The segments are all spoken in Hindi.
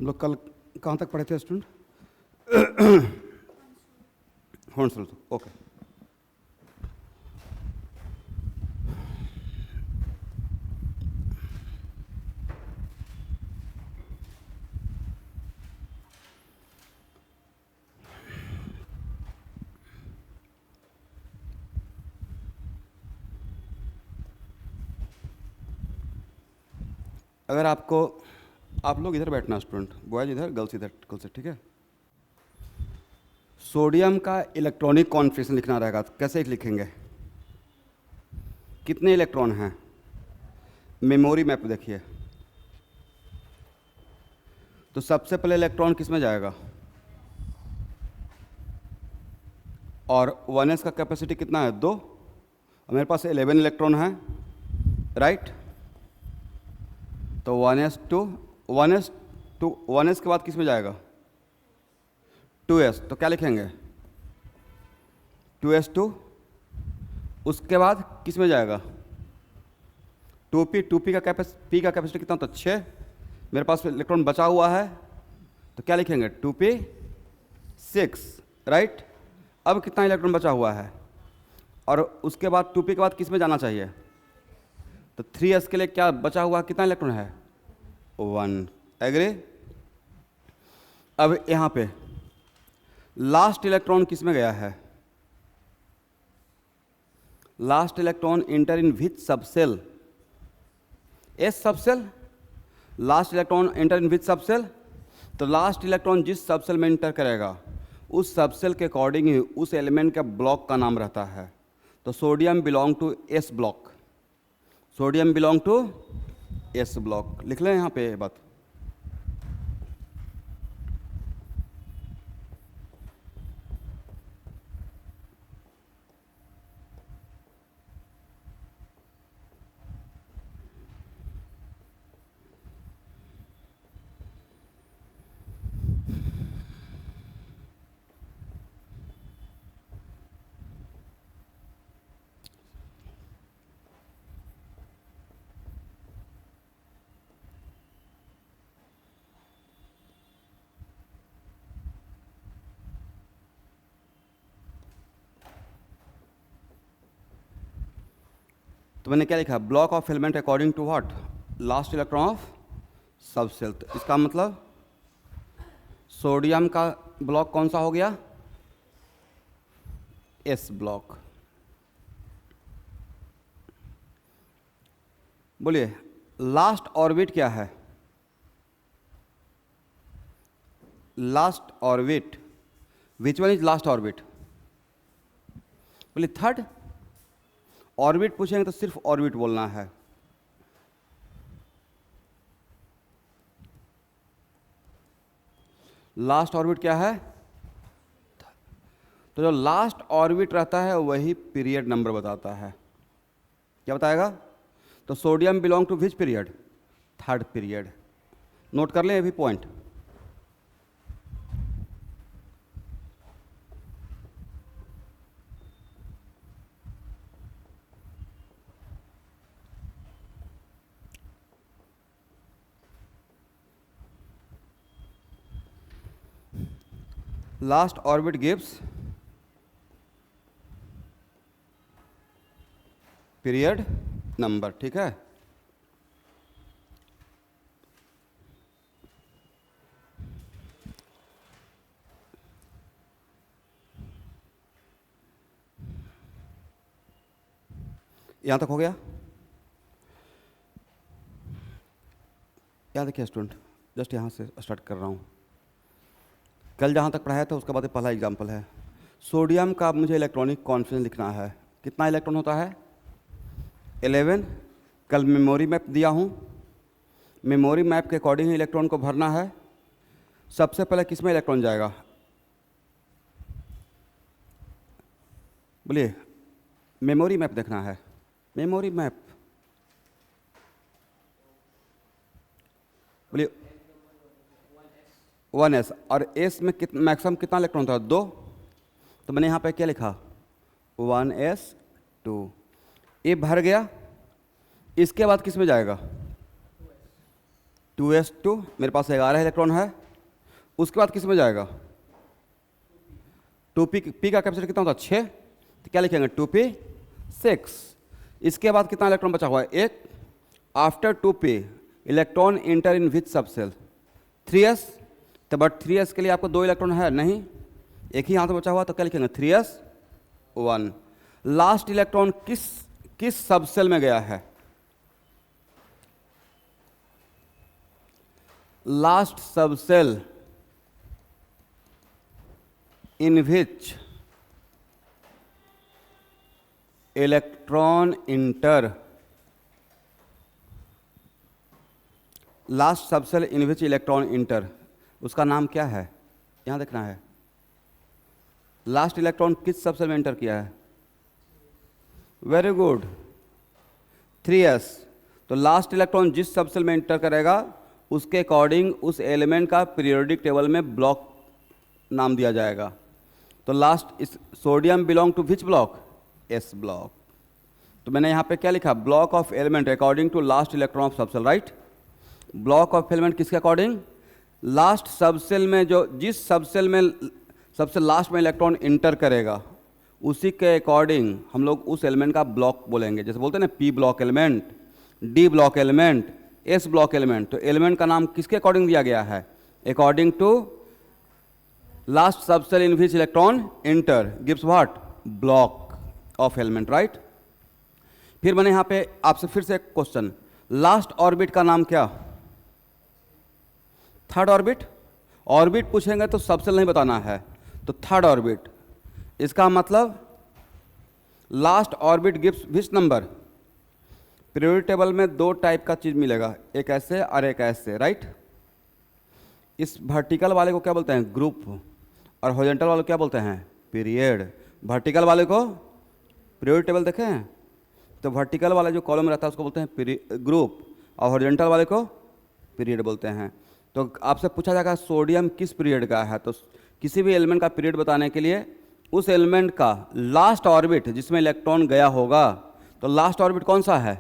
हम लोग कल कहाँ तक पढ़े थे स्टूडेंट? हॉर्न्सरूथ, ओके। अगर आपको, आप लोग इधर बैठना स्टूडेंट, बॉयज इधर, गर्ल्स इधर, कल से, ठीक है। सोडियम का इलेक्ट्रॉनिक कॉन्फिगरेशन लिखना रहेगा, तो कैसे लिखेंगे? कितने इलेक्ट्रॉन हैं? मेमोरी मैप देखिए, तो सबसे पहले इलेक्ट्रॉन किस में जाएगा? और 1s का कैपेसिटी कितना है? 2। और मेरे पास 11 इलेक्ट्रॉन है, राइट। तो 1s के बाद किस में जाएगा? 2s। तो क्या लिखेंगे? 2s2। उसके बाद किस में जाएगा? 2p। 2p का कैपेसिटी कितना होता है? 6। मेरे पास इलेक्ट्रॉन बचा हुआ है, तो क्या लिखेंगे? 2p6, right. अब कितना इलेक्ट्रॉन बचा हुआ है? और उसके बाद 2p के बाद किस में जाना चाहिए? तो 3s के लिए क्या बचा हुआ है? कितना इलेक्ट्रॉन है? 1। एग्री? अब यहाँ पे लास्ट इलेक्ट्रॉन किस में गया है? Last electron enter in which subshell? S subshell. Last electron enter in which subshell? तो लास्ट इलेक्ट्रॉन जिस सबसेल में इंटर करेगा, उस सबसेल के अकॉर्डिंग ही उस एलिमेंट का ब्लॉक का नाम रहता है। तो sodium belong to s block. Sodium belong to s block. लिख लें यहाँ पे बात। तो मैंने क्या लिखा? Block of element according to what? Last electron of subshell. तो इसका मतलब सोडियम का ब्लॉक कौन सा हो गया? S block. बोलिए, लास्ट ऑर्बिट क्या है? Last orbit, which one is last orbit? बोलिए थर्ड। ऑर्बिट पूछेंगे तो सिर्फ ऑर्बिट बोलना है। लास्ट ऑर्बिट क्या है? तो जो लास्ट ऑर्बिट रहता है वही पीरियड नंबर बताता है। क्या बताएगा? तो sodium belong to which period? Third period. Note कर लें अभी point. Last orbit gives period number, ठीक है। यहां तक हो गया? याद रखिए स्टूडेंट, जस्ट यहाँ से स्टार्ट कर रहा हूँ। कल जहाँ तक पढ़ाया था उसके बाद पहला एग्जाम्पल है। सोडियम का मुझे इलेक्ट्रॉनिक कॉन्फिगरेशन लिखना है। कितना इलेक्ट्रॉन होता है? 11। कल मेमोरी मैप दिया हूँ, मेमोरी मैप के अकॉर्डिंग इलेक्ट्रॉन को भरना है। सबसे पहले किस में इलेक्ट्रॉन जाएगा? बोलिए, मेमोरी मैप देखना है। मेमोरी मैप, बोलिए 1s। और s में मैक्सिमम कितना इलेक्ट्रॉन था? 2। तो मैंने यहाँ पे क्या लिखा? 1s2। ये भर गया। इसके बाद किस में जाएगा? 2s2, मेरे पास 11 इलेक्ट्रॉन है। उसके बाद किस में जाएगा? 2p, p का कैपेसिटी कितना होता है? 6, तो क्या लिखेंगे? 2p 6। इसके बाद कितना इलेक्ट्रॉन बचा हुआ है? 1। After 2p electron enter in which subshell? 3s। तो बट 3s के लिए आपको 2 इलेक्ट्रॉन है नहीं, एक ही हाथ में बचा हुआ, तो क्या लिखेंगे? 3s1। लास्ट इलेक्ट्रॉन किस सबसेल में गया है? Last subshell in which electron enter, last subshell in which electron inter, उसका नाम क्या है? यहां देखना है। लास्ट इलेक्ट्रॉन किस सबसेल में एंटर किया है? Very good, 3s। तो लास्ट इलेक्ट्रॉन जिस सबसेल में एंटर करेगा उसके अकॉर्डिंग उस एलिमेंट का पीरियोडिक टेबल में ब्लॉक नाम दिया जाएगा। तो लास्ट इस sodium belong to which block? S block. तो मैंने यहाँ पे क्या लिखा? Block of element according to last electron of subshell, right. Block of element किसके अकॉर्डिंग? लास्ट सबसेल में, जो जिस सबसेल में सबसे लास्ट में इलेक्ट्रॉन इंटर करेगा उसी के अकॉर्डिंग हम लोग उस एलिमेंट का ब्लॉक बोलेंगे। जैसे बोलते हैं ना, p block element, d block element, s block element. तो एलिमेंट का नाम किसके अकॉर्डिंग दिया गया है? According to last subshell in which electron enter gives what? Block of element, right. फिर मैंने यहां पे आपसे फिर से एक क्वेश्चन, लास्ट ऑर्बिट का नाम क्या? Third orbit. ऑर्बिट पूछेंगे तो सबसेल नहीं बताना है, तो थर्ड ऑर्बिट। इसका मतलब last orbit gives which number? Periodic table में 2 टाइप का चीज मिलेगा, एक ऐसे और एक ऐसे, राइट। इस वर्टिकल वाले को क्या बोलते हैं? ग्रुप। और हॉरिजॉन्टल वाले को क्या बोलते हैं? पीरियड। वर्टिकल वाले को पीरियोडिक टेबल देखे हैं तो वर्टिकल वाला जो कॉलम रहता है उसको बोलते हैं ग्रुप, और हॉरिजॉन्टल वाले को पीरियड बोलते हैं। तो आपसे पूछा जाएगा सोडियम किस पीरियड का है, तो किसी भी एलिमेंट का पीरियड बताने के लिए उस एलिमेंट का लास्ट ऑर्बिट जिसमें इलेक्ट्रॉन गया होगा, तो लास्ट ऑर्बिट कौन सा है?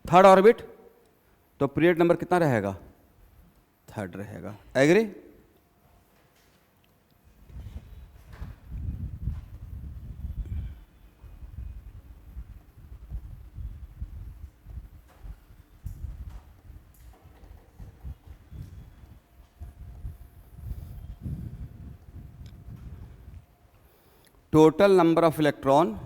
Third orbit. तो पीरियड नंबर कितना रहेगा? थर्ड रहेगा। Agree? Total number of electron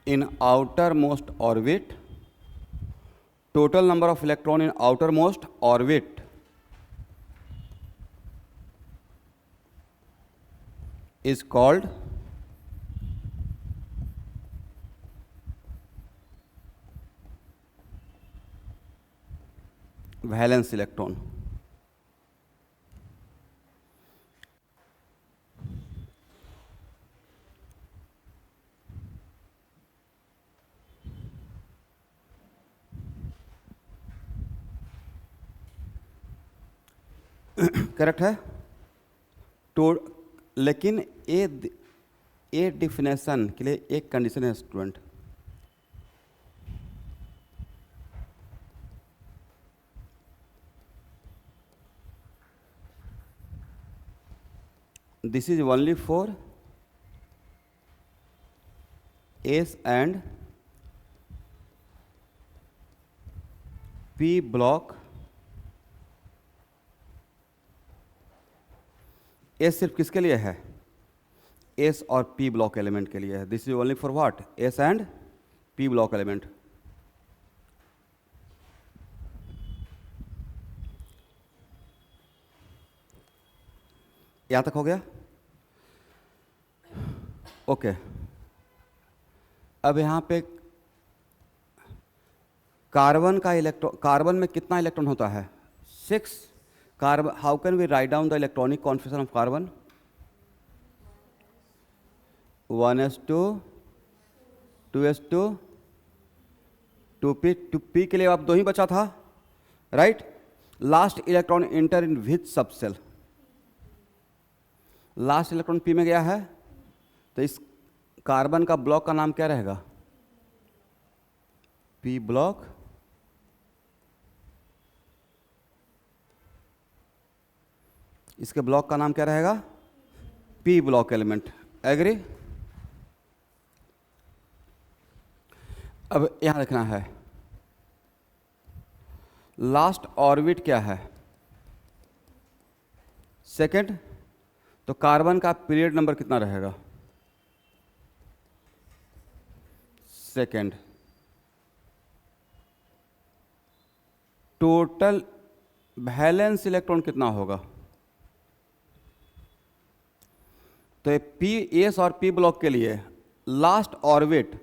in outermost orbit, total number of electron in outermost orbit is called valence electron. Correct है। तो लेकिन ए डिफिनेशन के लिए एक कंडीशन है student, this is only for S and P block। S सिर्फ किसके लिए है? S और P ब्लॉक एलिमेंट के लिए है। This is only for what? S and P block element. यहां तक हो गया? ओके। अब यहां पे कार्बन का इलेक्ट्रॉन, कार्बन में कितना इलेक्ट्रॉन होता है? 6। Carbon, how can we write down the electronic configuration of carbon? 1s2 2s2 2p। 2p के लिए अब 2 ही बचा था, right. Last electron enter in which subshell, last electron P में गया है, तो इस कार्बन का ब्लॉक का नाम क्या रहेगा? P block. इसके ब्लॉक का नाम क्या रहेगा? P block element. एग्री? अब यहां लिखना है लास्ट ऑर्बिट क्या है? सेकंड। तो कार्बन का पीरियड नंबर कितना रहेगा? सेकंड। टोटल वैलेंस इलेक्ट्रॉन कितना होगा? तो पी एस और पी ब्लॉक के लिए last orbit,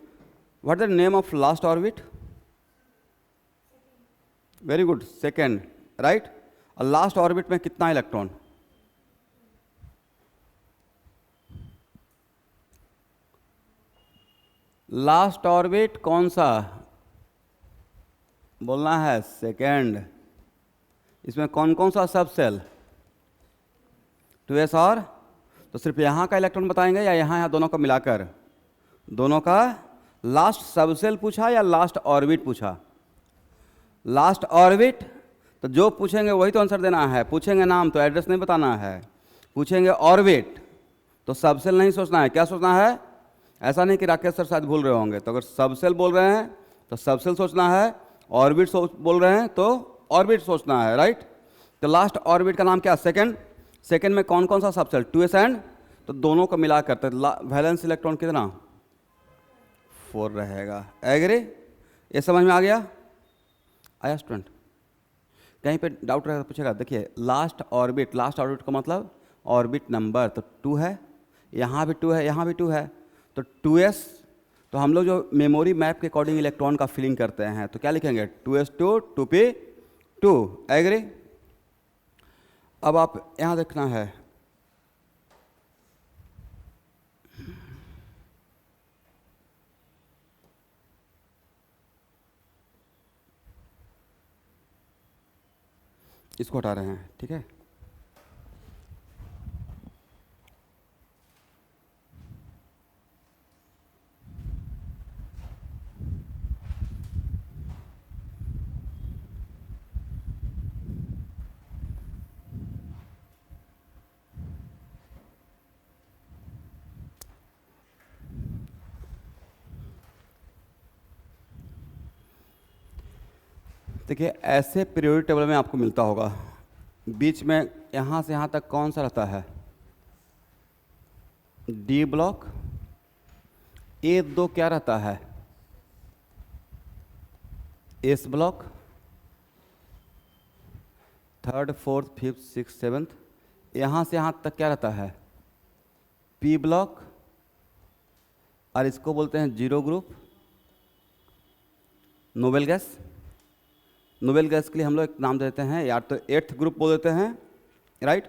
what is the name of last orbit? Very good, second, right. और लास्ट ऑर्बिट में कितना इलेक्ट्रॉन? लास्ट ऑर्बिट कौन सा बोलना है? सेकेंड। इसमें कौन कौन सा सब सेल? 2s और, तो सिर्फ यहाँ का इलेक्ट्रॉन बताएंगे या यहाँ दोनों को मिलाकर? दोनों का। लास्ट सबसेल पूछा या लास्ट ऑर्बिट पूछा? Last orbit. तो जो पूछेंगे वही तो आंसर देना है। पूछेंगे नाम तो एड्रेस नहीं बताना है। पूछेंगे ऑर्बिट तो सबसेल नहीं सोचना है। क्या सोचना है? ऐसा नहीं कि राकेश सर शायद भूल रहे होंगे। तो अगर सबसेल बोल रहे हैं तो सबसेल सोचना है, ऑर्बिट बोल रहे हैं तो ऑर्बिट सोचना है, राइट। तो लास्ट ऑर्बिट का नाम क्या? सेकंड। सेकंड में कौन कौन सा सबसेल? 2s एंड, तो दोनों को मिला करते वैलेंस इलेक्ट्रॉन कितना? 4 रहेगा। एग्री? ये समझ में आ गया? आया स्टूडेंट? कहीं पे डाउट रहेगा तो पूछेगा। देखिए लास्ट ऑर्बिट का मतलब ऑर्बिट नंबर, तो 2 है, यहाँ भी 2 है, यहाँ भी 2 है, तो 2s। तो हम लोग जो मेमोरी मैप के अकॉर्डिंग इलेक्ट्रॉन का फिलिंग करते हैं तो क्या लिखेंगे? 2s2 2p2। एग्री? अब आप यहाँ देखना है इसको हटा रहे हैं, ठीक है। देखिए ऐसे पीरियोडिक टेबल में आपको मिलता होगा, बीच में यहाँ से यहाँ तक कौन सा रहता है? D block. A2 क्या रहता है? S block. Third, fourth, fifth, six, seventh, यहाँ से यहाँ तक क्या रहता है? P block. और इसको बोलते हैं zero group, noble gas. Noble gas के लिए हम लोग एक नाम देते हैं, या तो 8th ग्रुप बोल देते हैं, राइट।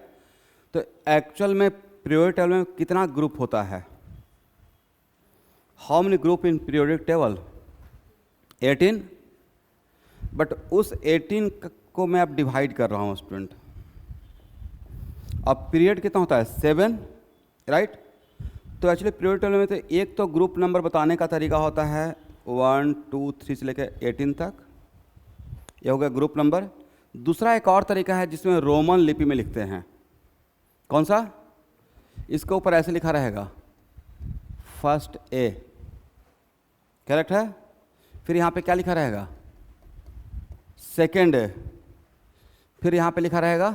तो एक्चुअल में पीरियोडिक टेबल में कितना ग्रुप होता है? How many group in periodic table? 18। But उस 18 को मैं अब डिवाइड कर रहा हूँ स्टूडेंट। अब पीरियड कितना होता है? 7, राइट। तो एक्चुअली पीरियोडिक टेबल में तो एक तो ग्रुप नंबर बताने का तरीका होता है 1 2 3 से लेकर 18 तक, यह हो गया ग्रुप नंबर। दूसरा एक और तरीका है जिसमें रोमन लिपि में लिखते हैं। कौन सा? इसके ऊपर ऐसे लिखा रहेगा फर्स्ट ए, करेक्ट है। फिर यहाँ पे क्या लिखा रहेगा? सेकेंड ए। फिर यहाँ पे लिखा रहेगा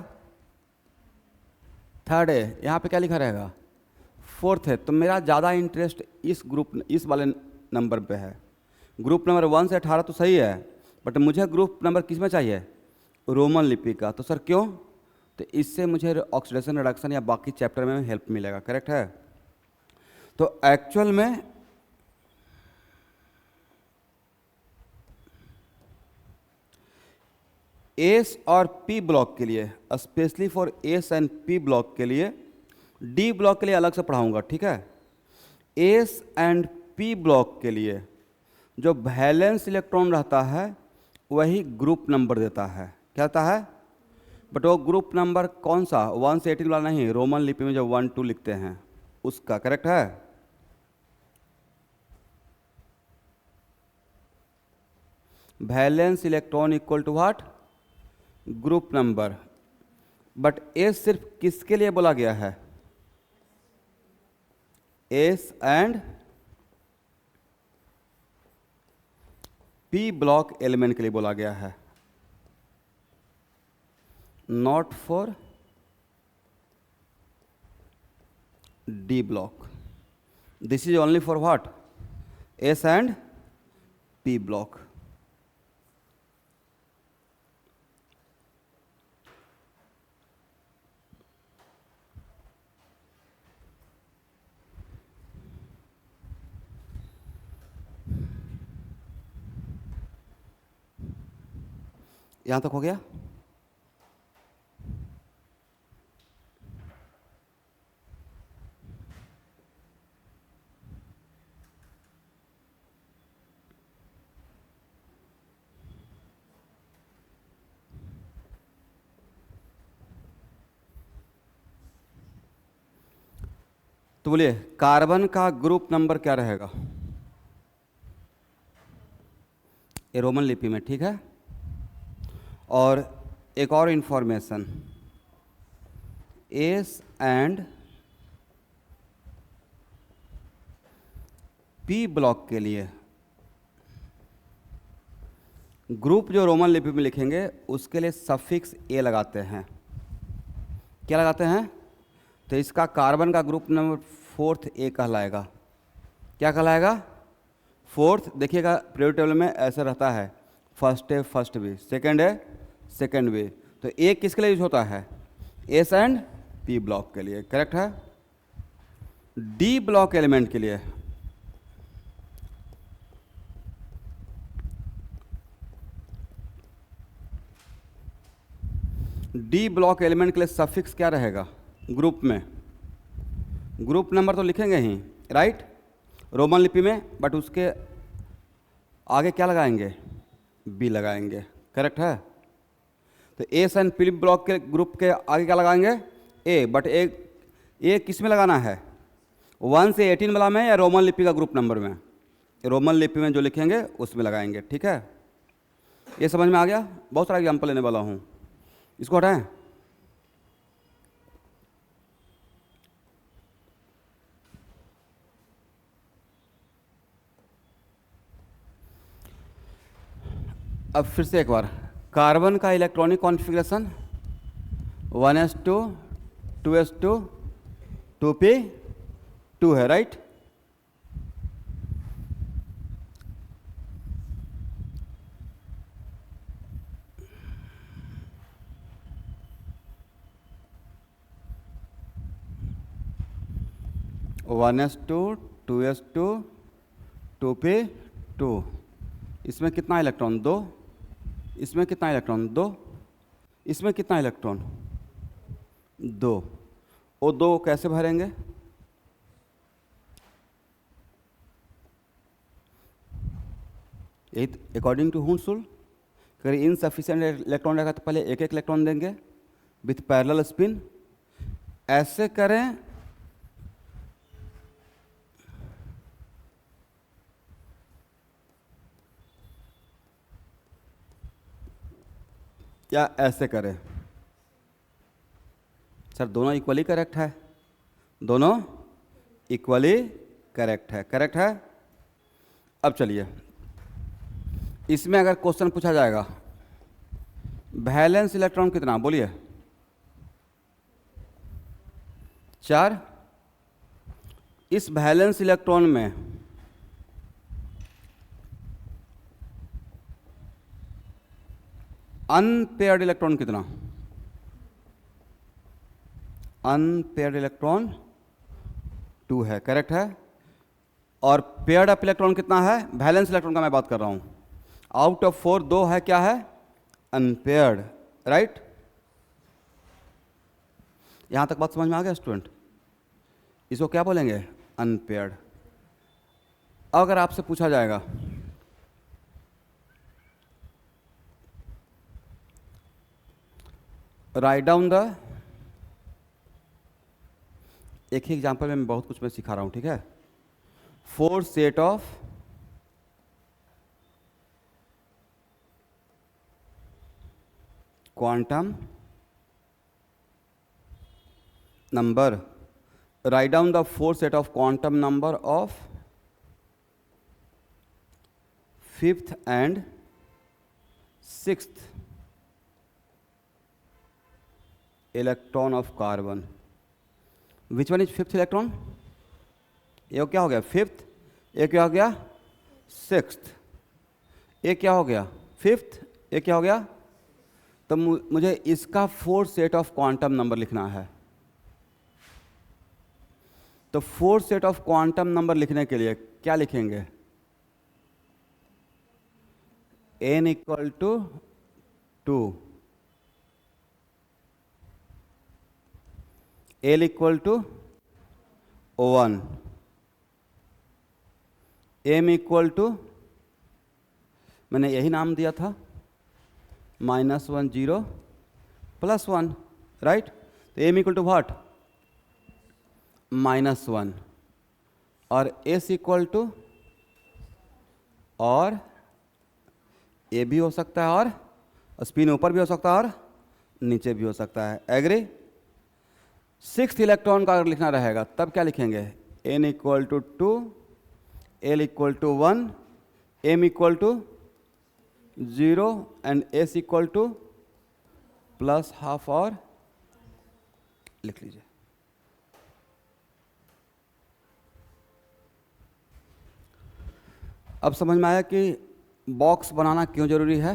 थर्ड ए। यहाँ पे क्या लिखा रहेगा? फोर्थ है। तो मेरा ज़्यादा इंटरेस्ट इस वाले नंबर पे है। ग्रुप नंबर 1 से 18 तो सही है, बट मुझे ग्रुप नंबर किस में चाहिए? रोमन लिपि का। तो सर क्यों? तो इससे मुझे ऑक्सीडेशन रिडक्शन या बाकी चैप्टर में हेल्प मिलेगा, करेक्ट है। तो एक्चुअल में एस और पी ब्लॉक के लिए, specially for S and p block के लिए, डी ब्लॉक के लिए अलग से पढ़ाऊंगा, ठीक है। एस एंड पी ब्लॉक के लिए जो वैलेंस इलेक्ट्रॉन रहता है वही ग्रुप नंबर देता है। क्या होता है? बट वो ग्रुप नंबर कौन सा, 1 से 18 वाला नहीं, रोमन लिपि में जो 1 2 लिखते हैं उसका, करेक्ट है। Valence electron equal to what, group number. But s सिर्फ किसके लिए बोला गया है, s and p block element के लिए बोला गया है, not for d block. This is only for what, s and p block. यहां तक हो गया। तो बोलिए कार्बन का ग्रुप नंबर क्या रहेगा, ये रोमन लिपि में, ठीक है। और एक और information, S and p block के लिए ग्रुप जो रोमन लिपि में लिखेंगे उसके लिए सफिक्स ए लगाते हैं। क्या लगाते हैं, तो इसका कार्बन का ग्रुप नंबर 4th ए कहलाएगा। क्या कहलाएगा, 4th। देखिएगा पीरियोडिक टेबल में ऐसा रहता है, फर्स्ट है फर्स्ट बी, सेकंड है सेकंड बी। तो ए किसके लिए यूज होता है, एस एंड पी ब्लॉक के लिए, करेक्ट है। डी ब्लॉक एलिमेंट के लिए डी ब्लॉक एलिमेंट के लिए सफिक्स क्या रहेगा, ग्रुप में ग्रुप नंबर तो लिखेंगे ही, राइट, रोमन लिपि में, बट उसके आगे क्या लगाएंगे, बी लगाएंगे, करेक्ट है। तो एस एंड पी ब्लॉक के ग्रुप के आगे क्या लगाएंगे, ए। बट ए किस में लगाना है, 1 से 18 वाला में या रोमन लिपि का ग्रुप नंबर में, रोमन लिपि में जो लिखेंगे उसमें लगाएंगे, ठीक है। ये समझ में आ गया। बहुत सारा एग्जाम्पल लेने वाला हूँ, इसको हटाएं। अब फिर से एक बार, कार्बन का electronic configuration 1s2 2s2 2p2 है, right. One S to 2s2 2p2। इसमें कितना इलेक्ट्रॉन, 2। इसमें कितना इलेक्ट्रॉन, 2। इसमें कितना इलेक्ट्रॉन, 2। वो 2 कैसे भरेंगे, अकॉर्डिंग टू हुंस रूल। अगर इनसफिशिएंट इलेक्ट्रॉन रहेगा तो पहले एक एक इलेक्ट्रॉन देंगे विथ पैरेलल स्पिन, ऐसे करें या ऐसे करें। सर दोनों इक्वली करेक्ट है, दोनों इक्वली करेक्ट है, करेक्ट है। अब चलिए, इसमें अगर क्वेश्चन पूछा जाएगा वैलेंस इलेक्ट्रॉन कितना, बोलिए 4। इस वैलेंस इलेक्ट्रॉन में अनपेयर्ड इलेक्ट्रॉन कितना, अनपेयर्ड इलेक्ट्रॉन 2 है, करेक्ट है। और पेयर्ड अप इलेक्ट्रॉन कितना है, वैलेंस इलेक्ट्रॉन का मैं बात कर रहा हूं, आउट ऑफ 4 2 है, क्या है, अनपेयर्ड, राइट। यहां तक बात समझ में आ गया स्टूडेंट। इसको क्या बोलेंगे, अनपेयर्ड। अगर आपसे पूछा जाएगा राइट डाउन द, एक ही एग्जाम्पल में मैं बहुत कुछ मैं सिखा रहा हूं, ठीक है। 4 set of quantum number, right down the 4 set of quantum number of 5th and 6th electron of carbon. Which one is 5th electron? ये क्या हो गया 5th, ये क्या हो गया 6th, ये क्या हो गया 5th, ये क्या हो गया। तो मुझे इसका 4 सेट ऑफ क्वांटम नंबर लिखना है। तो 4 सेट ऑफ क्वांटम नंबर लिखने के लिए क्या लिखेंगे, n equal to 2, l equal to 1, m equal to, मैंने यही नाम दिया था, -1 0 +1, राइट। तो m इक्वल टू व्हाट, -1, और s इक्वल टू, और ए भी हो सकता है और स्पिन ऊपर भी हो सकता है और नीचे भी हो सकता है, एग्री। 6th इलेक्ट्रॉन का अगर लिखना रहेगा तब क्या लिखेंगे, n equal to 2, l equal to 1, m equal to 0 and s equal to +½ और लिख लीजिए। अब समझ में आया कि बॉक्स बनाना क्यों जरूरी है।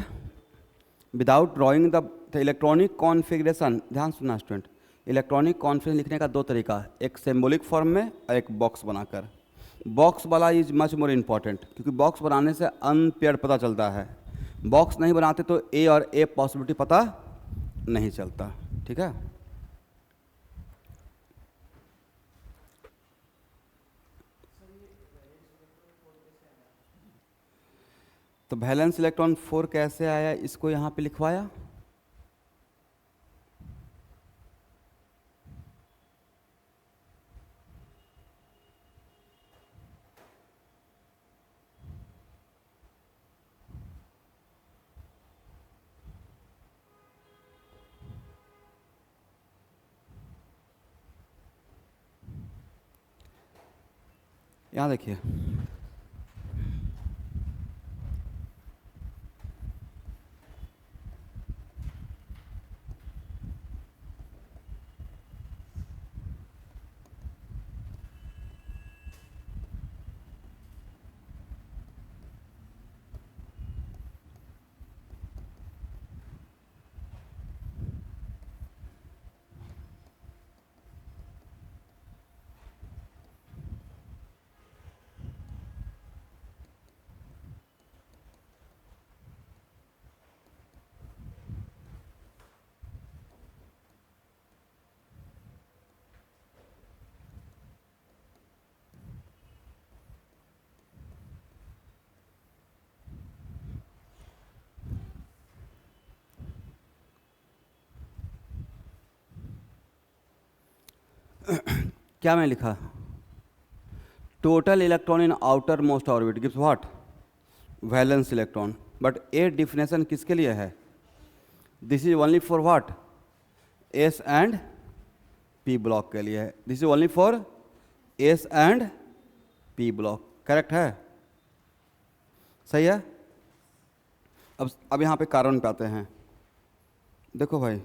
Without drawing the electronic configuration, ध्यान सुनना स्टूडेंट, इलेक्ट्रॉनिक कॉन्फ़िगरेशन लिखने का 2 तरीका है, एक सिंबॉलिक फॉर्म में और एक बॉक्स बनाकर। बॉक्स वाला इज मच मोर इम्पॉर्टेंट, क्योंकि बॉक्स बनाने से अनपेयर्ड पता चलता है। बॉक्स नहीं बनाते तो ए और ए पॉसिबिलिटी पता नहीं चलता, ठीक है। तो वैलेंस इलेक्ट्रॉन 4 कैसे आया, इसको यहाँ पे लिखवाया। यहाँ देखिए, क्या मैं लिखा, total electron in outer most orbit gives what, valence electron. But A definition किसके लिए है, this is only for what, s and p block के लिए है। This is only for S and p block, correct है, सही है। अब यहाँ पे कार्बन पे आते हैं। देखो भाई,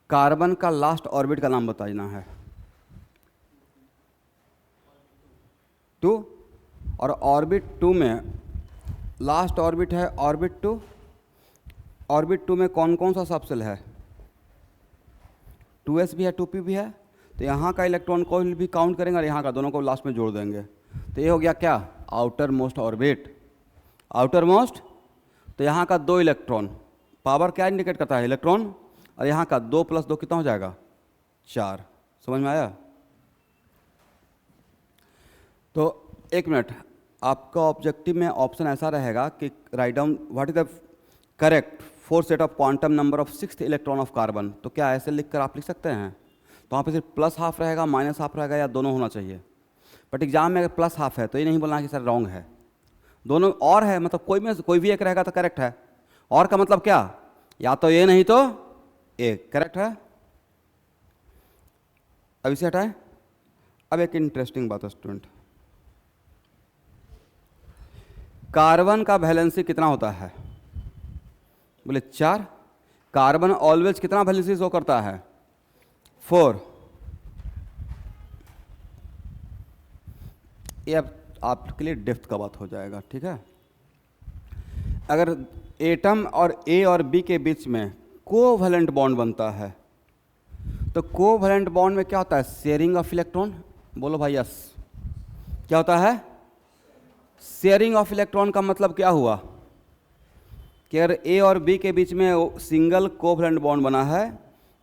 कार्बन का लास्ट ऑर्बिट का नाम बताना है, 2, और ऑर्बिट 2 में लास्ट ऑर्बिट है ऑर्बिट 2। ऑर्बिट 2 में कौन कौन सा सबसेल है, 2s भी है 2p भी है। तो यहाँ का इलेक्ट्रॉन को भी काउंट करेंगे और यहाँ का, दोनों को लास्ट में जोड़ देंगे। तो ये हो गया क्या, outer most orbit, outer most. तो यहाँ का 2 इलेक्ट्रॉन, पावर क्या इंडिकेट करता है, इलेक्ट्रॉन, और यहाँ का 2 + 2 कितना हो जाएगा, 4। समझ में आया। तो एक मिनट, आपका ऑब्जेक्टिव में ऑप्शन ऐसा रहेगा कि write down what is the correct 4 set of quantum number of 6th electron of carbon. तो क्या ऐसे लिखकर आप लिख सकते हैं? तो वहाँ पे सिर्फ प्लस हाफ रहेगा, माइनस हाफ रहेगा, या दोनों होना चाहिए? बट एग्जाम में अगर प्लस हाफ है तो ये नहीं बोलना कि सर रॉन्ग है, दोनों और है, मतलब कोई भी एक रहेगा तो करेक्ट है। और का मतलब क्या? या तो ये नहीं तो एक, करेक्ट है। अब इसे हटाएं। अब एक इंटरेस्टिंग बात है स्टूडेंट, कार्बन का वैलेंसी कितना होता है? बोले 4। कार्बन ऑलवेज कितना वैलेंसी शो करता है? 4। ये अब आपके लिए डेप्थ का बात हो जाएगा, ठीक है। अगर एटम और ए और बी के बीच में कोवैलेंट बॉन्ड बनता है तो कोवैलेंट बॉन्ड में क्या होता है? Sharing of electron. बोलो भाई यस। क्या होता है? शेयरिंग ऑफ इलेक्ट्रॉन का मतलब क्या हुआ कि अगर ए और बी के बीच में सिंगल कोवैलेंट बॉन्ड बना है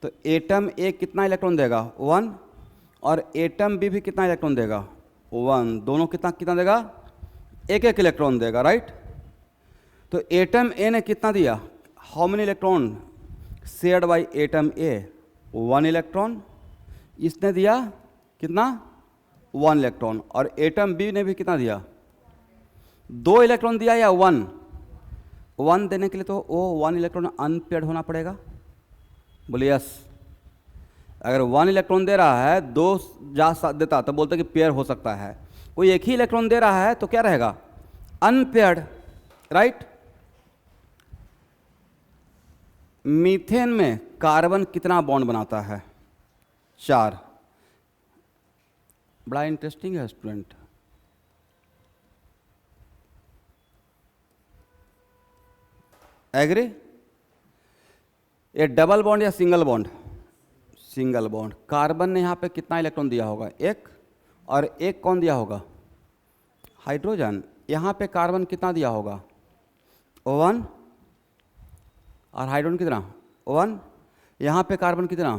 तो एटम ए कितना इलेक्ट्रॉन देगा? 1। और एटम बी भी कितना इलेक्ट्रॉन देगा? 1। दोनों कितना कितना देगा? एक एक इलेक्ट्रॉन देगा, राइट। तो एटम ए ने कितना दिया? How many electron shared by atom A? 1 electron. इसने दिया कितना? 1 इलेक्ट्रॉन। और एटम बी ने भी कितना दिया? 2 इलेक्ट्रॉन दिया या 1? 1 देने के लिए तो वो 1 इलेक्ट्रॉन अनपेयर्ड होना पड़ेगा। बोलिए यस। अगर 1 इलेक्ट्रॉन दे रहा है, 2 जा देता तो बोलते कि पेयर हो सकता है। कोई एक ही इलेक्ट्रॉन दे रहा है तो क्या रहेगा? Unpaired, right. मीथेन में कार्बन कितना बॉन्ड बनाता है? 4। बड़ा इंटरेस्टिंग है स्टूडेंट। एग्री? ये डबल बॉन्ड या single bond? Single bond. Carbon ने यहाँ पे कितना इलेक्ट्रॉन दिया होगा? 1। और 1 कौन दिया होगा? हाइड्रोजन। यहाँ पे कार्बन कितना दिया होगा? 1। और हाइड्रोजन कितना? 1। यहाँ पे कार्बन कितना?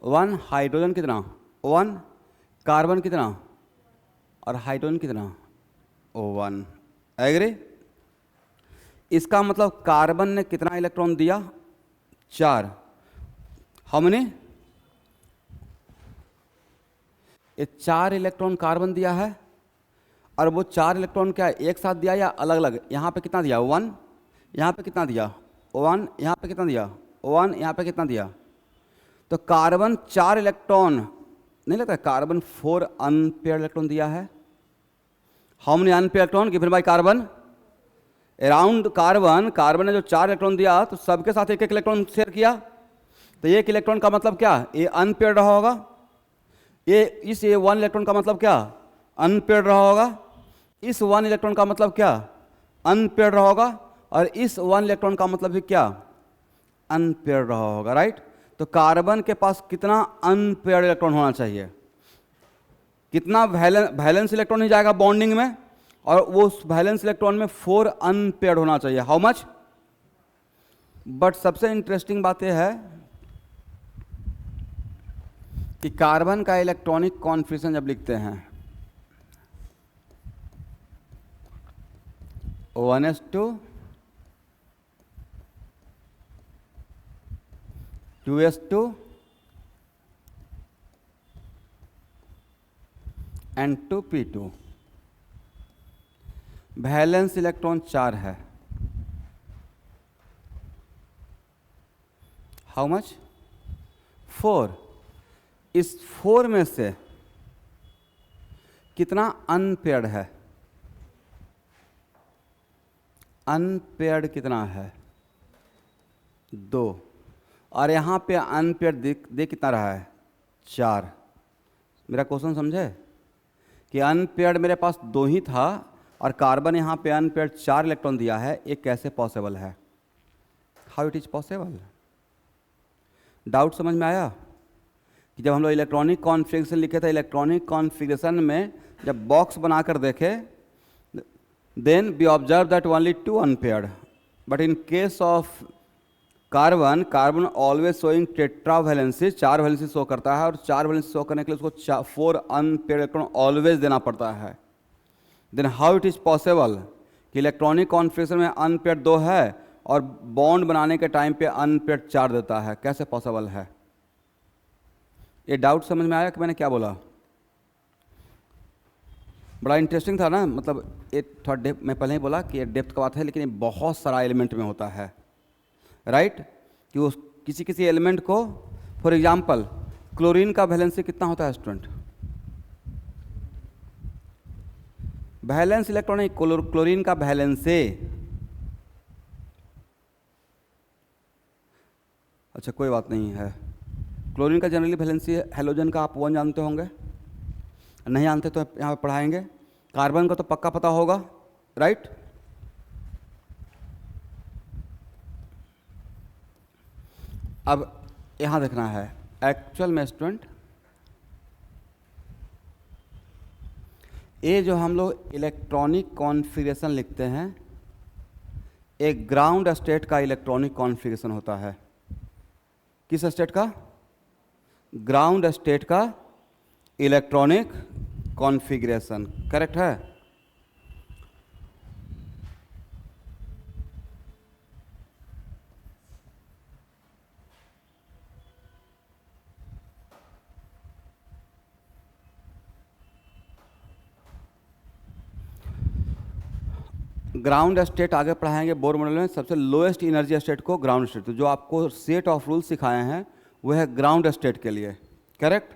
1। हाइड्रोजन कितना? 1। कार्बन कितना? और हाइड्रोजन कितना? 1। एग्री? इसका मतलब कार्बन ने कितना इलेक्ट्रॉन दिया? 4। How many? ये 4 इलेक्ट्रॉन कार्बन दिया है। और वो 4 इलेक्ट्रॉन क्या एक साथ दिया या अलग अलग? यहाँ पे कितना दिया? 1। यहाँ पे कितना दिया? 1। यहाँ पे कितना दिया? 1। यहाँ पे कितना दिया? तो कार्बन 4 इलेक्ट्रॉन नहीं लगता? कार्बन 4 अनपेयर्ड इलेक्ट्रॉन दिया है। How many unpaired electron given by carbon? Around carbon ने जो 4 इलेक्ट्रॉन दिया तो सबके साथ एक एक इलेक्ट्रॉन शेयर किया। तो एक इलेक्ट्रॉन का मतलब क्या? ये अनपेयर्ड रहा होगा। ये 1 इलेक्ट्रॉन का मतलब क्या? अनपेयर्ड रहा होगा। इस 1 इलेक्ट्रॉन का मतलब क्या? अनपेयर्ड रहा होगा। और इस 1 इलेक्ट्रॉन का मतलब भी क्या? अनपेयर्ड रहा होगा, राइट। तो कार्बन के पास कितना अनपेयर्ड इलेक्ट्रॉन होना चाहिए? कितना वैलेंस इलेक्ट्रॉन ही जाएगा बॉन्डिंग में, और वो उस वैलेंस इलेक्ट्रॉन में 4 अनपेयर्ड होना चाहिए। How much? बट सबसे इंटरेस्टिंग बात यह है कि कार्बन का इलेक्ट्रॉनिक कॉन्फिगरेशन जब लिखते हैं 1s2 2s2 and 2p2, valence electron 4 है। How much? 4। इस 4 में से कितना अनपेयर्ड है? अनपेयर्ड कितना है? 2। और यहाँ पे अनपेयर्ड दे कितना रहा है? 4। मेरा क्वेश्चन समझे कि अनपेयर्ड मेरे पास 2 ही था और कार्बन यहाँ पे अनपेयर्ड 4 इलेक्ट्रॉन दिया है। ये कैसे पॉसिबल है? How it is possible? Doubt समझ में आया? कि जब हम लोग इलेक्ट्रॉनिक कॉन्फ़िगरेशन लिखे थे, इलेक्ट्रॉनिक कॉन्फ़िगरेशन में जब बॉक्स बनाकर देखे, then we observe that only 2 unpaired, but in case of carbon always showing tetra valency, 4 valency show करता है, और 4 वैलेंसी शो करने के लिए उसको 4 अनपेयर्ड इलेक्ट्रॉन ऑलवेज देना पड़ता है। Then how it is possible कि इलेक्ट्रॉनिक कॉन्फ़िगरेशन में अनपेयर्ड 2 है और बॉन्ड बनाने के टाइम पे अनपेड चार्ज देता है, कैसे पॉसिबल है? ये डाउट समझ में आया कि मैंने क्या बोला? बड़ा इंटरेस्टिंग था ना, मतलब ये थोड़ा डेप्थ, मैं पहले ही बोला कि ये डेप्थ का बात है, लेकिन ये बहुत सारा एलिमेंट में होता है, राइट? कि उस किसी किसी एलिमेंट को, फॉर एग्जांपल क्लोरीन का वैलेंसी कितना होता है स्टूडेंट? वैलेंस इलेक्ट्रॉन है क्लोरीन का वैलेंसी। अच्छा कोई बात नहीं है, क्लोरीन का जनरली वैलेंसी हेलोजन का आप 1 जानते होंगे, नहीं जानते तो यहाँ पे पढ़ाएंगे। कार्बन का तो पक्का पता होगा, राइट? अब यहाँ देखना है एक्चुअल में स्टूडेंट, ये जो हम लोग इलेक्ट्रॉनिक कॉन्फ़िगरेशन लिखते हैं, एक ग्राउंड स्टेट का इलेक्ट्रॉनिक कॉन्फ़िगरेशन होता है। किस स्टेट का? ग्राउंड स्टेट का इलेक्ट्रॉनिक कॉन्फ़िगरेशन, करेक्ट है? ग्राउंड स्टेट आगे पढ़ाएंगे बोर मॉडल में, सबसे लोएस्ट एनर्जी स्टेट को ग्राउंड स्टेट, तो जो आपको सेट ऑफ रूल सिखाए हैं वो है ग्राउंड स्टेट के लिए, करेक्ट?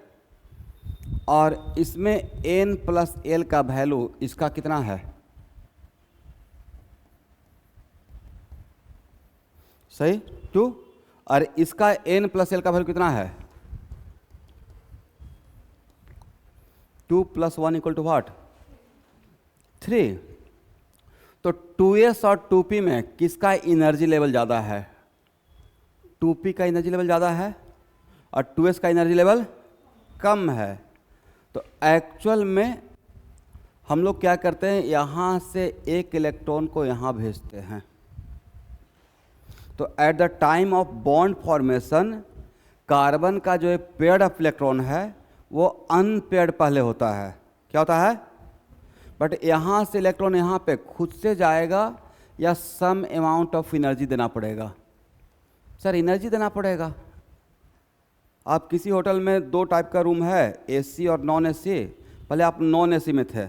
और इसमें n+l का वैल्यू इसका कितना है? सही, 2। और इसका n+l का वैल्यू कितना है? 2 + 1 = व्हाट? 3। तो 2s और 2p में किसका एनर्जी लेवल ज़्यादा है? 2p का एनर्जी लेवल ज़्यादा है और 2s का एनर्जी लेवल कम है। तो एक्चुअल में हम लोग क्या करते हैं, यहाँ से एक इलेक्ट्रॉन को यहाँ भेजते हैं। तो at the time of bond formation carbon का जो पेयर्ड अप इलेक्ट्रॉन है वो अनपेयर्ड पहले होता है। क्या होता है? बट यहाँ से इलेक्ट्रॉन यहाँ पे खुद से जाएगा या सम अमाउंट ऑफ एनर्जी देना पड़ेगा? सर एनर्जी देना पड़ेगा। आप किसी होटल में 2 टाइप का रूम है, एसी और नॉन एसी। पहले आप नॉन एसी में थे,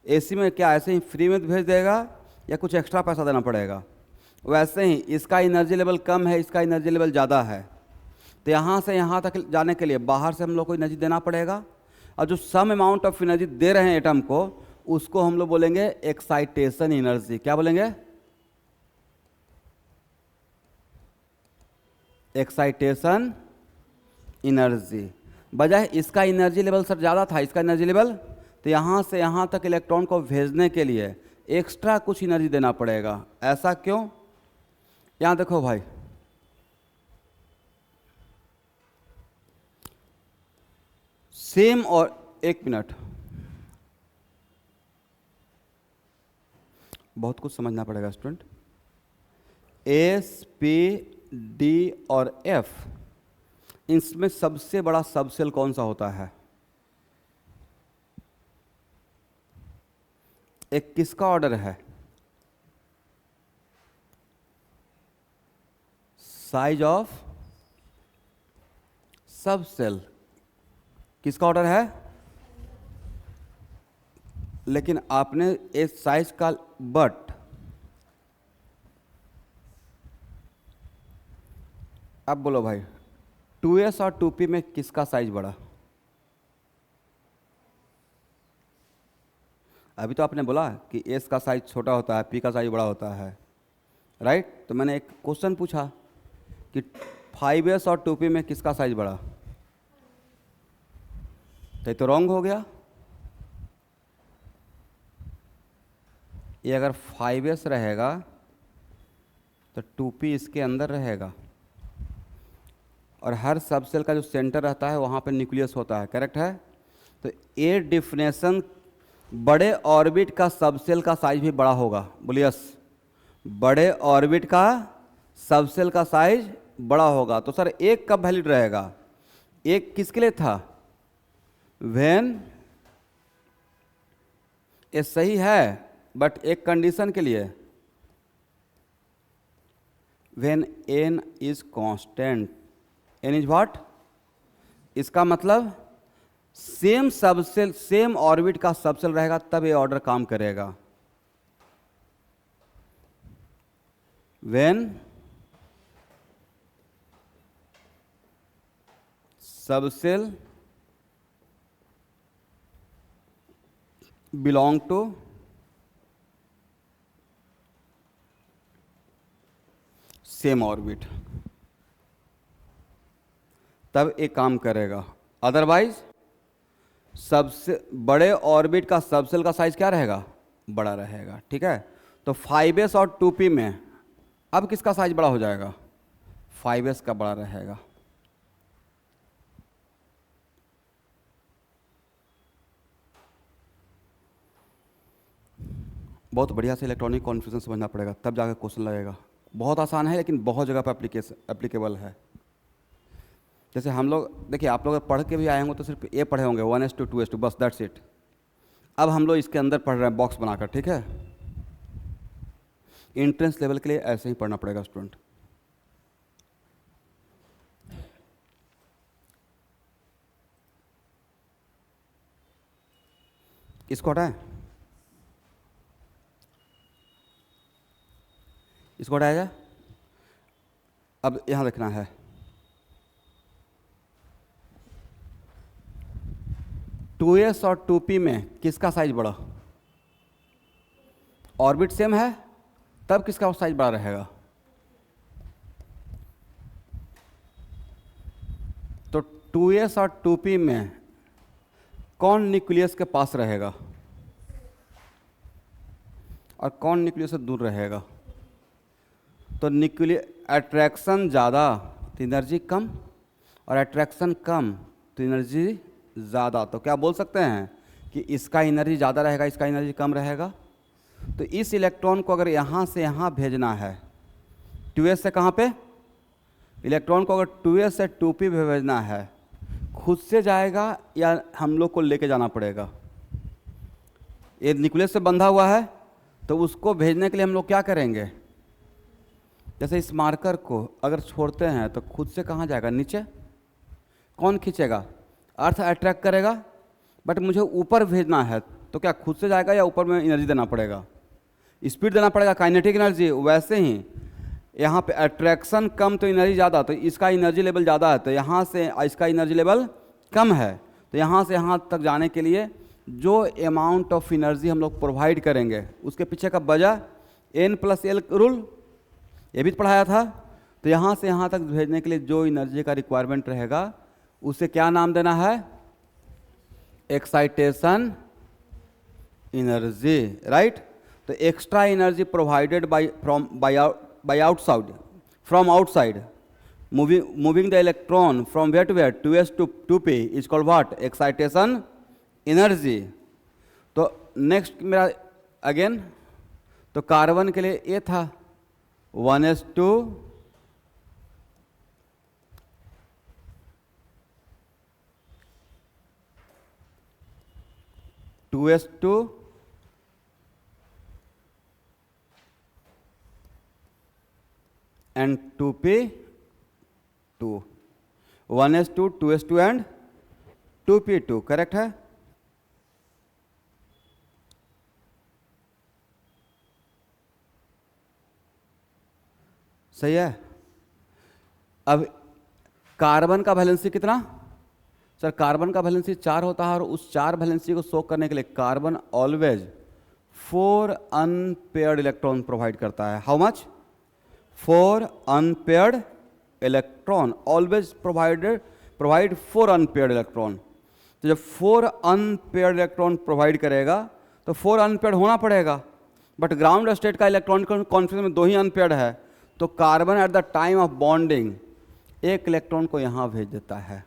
एसी में क्या ऐसे ही फ्री में भेज देगा या कुछ एक्स्ट्रा पैसा देना पड़ेगा? वैसे ही इसका एनर्जी लेवल कम है, इसका एनर्जी लेवल ज़्यादा है, तो यहाँ से यहाँ तक जाने के लिए बाहर से हम लोग को एनर्जी देना पड़ेगा। और जो सम अमाउंट ऑफ एनर्जी दे रहे हैं एटम को, उसको हम लोग बोलेंगे एक्साइटेशन एनर्जी। क्या बोलेंगे? Excitation energy. बजाय इसका एनर्जी लेवल सर ज़्यादा था, इसका एनर्जी लेवल, तो यहाँ से यहाँ तक इलेक्ट्रॉन को भेजने के लिए एक्स्ट्रा कुछ एनर्जी देना पड़ेगा। ऐसा क्यों? यहाँ देखो भाई, सेम, और 1 मिनट, बहुत कुछ समझना पड़ेगा स्टूडेंट। एस, पी, डी और एफ, इसमें सबसे बड़ा सबसेल कौन सा होता है? एक किसका ऑर्डर है? साइज ऑफ सबसेल किसका ऑर्डर है? लेकिन आपने एक साइज का, बट अब बोलो भाई 2s और 2p में किसका साइज बड़ा? अभी तो आपने बोला कि s का साइज छोटा होता है, p का साइज बड़ा होता है, राइट? तो मैंने एक क्वेश्चन पूछा कि 5s और 2p में किसका साइज बड़ा? तो ये तो रॉन्ग हो गया। ये अगर 5s रहेगा तो 2p इसके अंदर रहेगा, और हर सबसेल का जो सेंटर रहता है वहाँ पे न्यूक्लियस होता है, करेक्ट है? तो ये डिफिनेशन, बड़े ऑर्बिट का सबसेल का साइज भी बड़ा होगा। बोलिए यस, बड़े ऑर्बिट का सबसेल का साइज बड़ा होगा। तो सर एक कब वैलिड रहेगा? एक किसके लिए था? व्हेन, ये सही है, बट एक कंडीशन के लिए, when n is constant, n is what, इसका मतलब सेम सबसेल, सेम ऑर्बिट का सबसेल रहेगा तब ये ऑर्डर काम करेगा। When subshell belong to same orbit, तब एक काम करेगा। अदरवाइज सबसे बड़े ऑर्बिट का सबसेल का साइज क्या रहेगा, बड़ा रहेगा। ठीक है, तो 5s और 2p में अब किसका साइज बड़ा हो जाएगा, 5s का बड़ा रहेगा। बहुत बढ़िया से इलेक्ट्रॉनिक कॉन्फ्यूजन समझना पड़ेगा, तब जाकर क्वेश्चन लगेगा। बहुत आसान है लेकिन बहुत जगह पर एप्लीकेबल है। जैसे हम लोग देखिए, आप लोग पढ़ के भी आए होंगे तो सिर्फ ये पढ़े होंगे 1s2 2s2, बस दैट्स इट। अब हम लोग इसके अंदर पढ़ रहे हैं बॉक्स बनाकर। ठीक है, एंट्रेंस लेवल के लिए ऐसे ही पढ़ना पड़ेगा स्टूडेंट। इसको हटाएं, इसको हटाया जाए। अब यहां देखना है, टू एस और 2p में किसका साइज बड़ा, ऑर्बिट सेम है तब किसका साइज बड़ा रहेगा, तो 2s और 2p में कौन न्यूक्लियस के पास रहेगा और कौन न्यूक्लियस से दूर रहेगा। तो न्यूक्लियस अट्रैक्शन ज़्यादा तो एनर्जी कम, और अट्रैक्शन कम तो एनर्जी ज़्यादा। तो क्या बोल सकते हैं कि इसका एनर्जी ज़्यादा रहेगा, इसका एनर्जी कम रहेगा। तो इस इलेक्ट्रॉन को अगर यहाँ से यहाँ भेजना है, 2s से कहाँ पे, इलेक्ट्रॉन को अगर 2s से 2p पे भेजना है, खुद से जाएगा या हम लोग को लेके जाना पड़ेगा। ये न्यूक्लियस से बंधा हुआ है तो उसको भेजने के लिए हम लोग क्या करेंगे, जैसे इस मार्कर को अगर छोड़ते हैं तो खुद से कहाँ जाएगा, नीचे। कौन खींचेगा, अर्थ अट्रैक्ट करेगा, बट मुझे ऊपर भेजना है तो क्या खुद से जाएगा या ऊपर में एनर्जी देना पड़ेगा, स्पीड देना पड़ेगा, काइनेटिक एनर्जी। वैसे ही यहाँ पे अट्रैक्शन कम तो एनर्जी ज़्यादा, तो इसका एनर्जी लेवल ज़्यादा है तो यहाँ से इसका एनर्जी लेवल कम है, तो यहाँ से यहाँ तक जाने के लिए जो अमाउंट ऑफ एनर्जी हम लोग प्रोवाइड करेंगे उसके पीछे का वजह n+l रूल, ये भी पढ़ाया था। तो यहाँ से यहाँ तक भेजने के लिए जो एनर्जी का रिक्वायरमेंट रहेगा उसे क्या नाम देना है, एक्साइटेशन एनर्जी, राइट। तो extra energy provided by outside, from outside, moving the electron from where to where, 2s to 2p is called what, excitation energy। तो नेक्स्ट मेरा अगेन, तो कार्बन के लिए ये था 1s2 2s2 and 2p2, 1s2 2s2 and 2p2, correct है। सही है। अब कार्बन का वैलेंसी कितना, सर कार्बन का वैलेंसी 4 होता है और उस 4 वैलेंसी को शो करने के लिए carbon always 4 unpaired electron provide करता है। How much, 4 unpaired electron, always provide 4 unpaired electron. तो जब 4 अनपेयर्ड इलेक्ट्रॉन प्रोवाइड करेगा तो 4 अनपेयर्ड होना पड़ेगा, बट ग्राउंड स्टेट का इलेक्ट्रॉनिक कॉन्फिगरेशन में 2 ही अनपेयर्ड है, तो carbon at the time of bonding एक इलेक्ट्रॉन को यहाँ भेज देता है,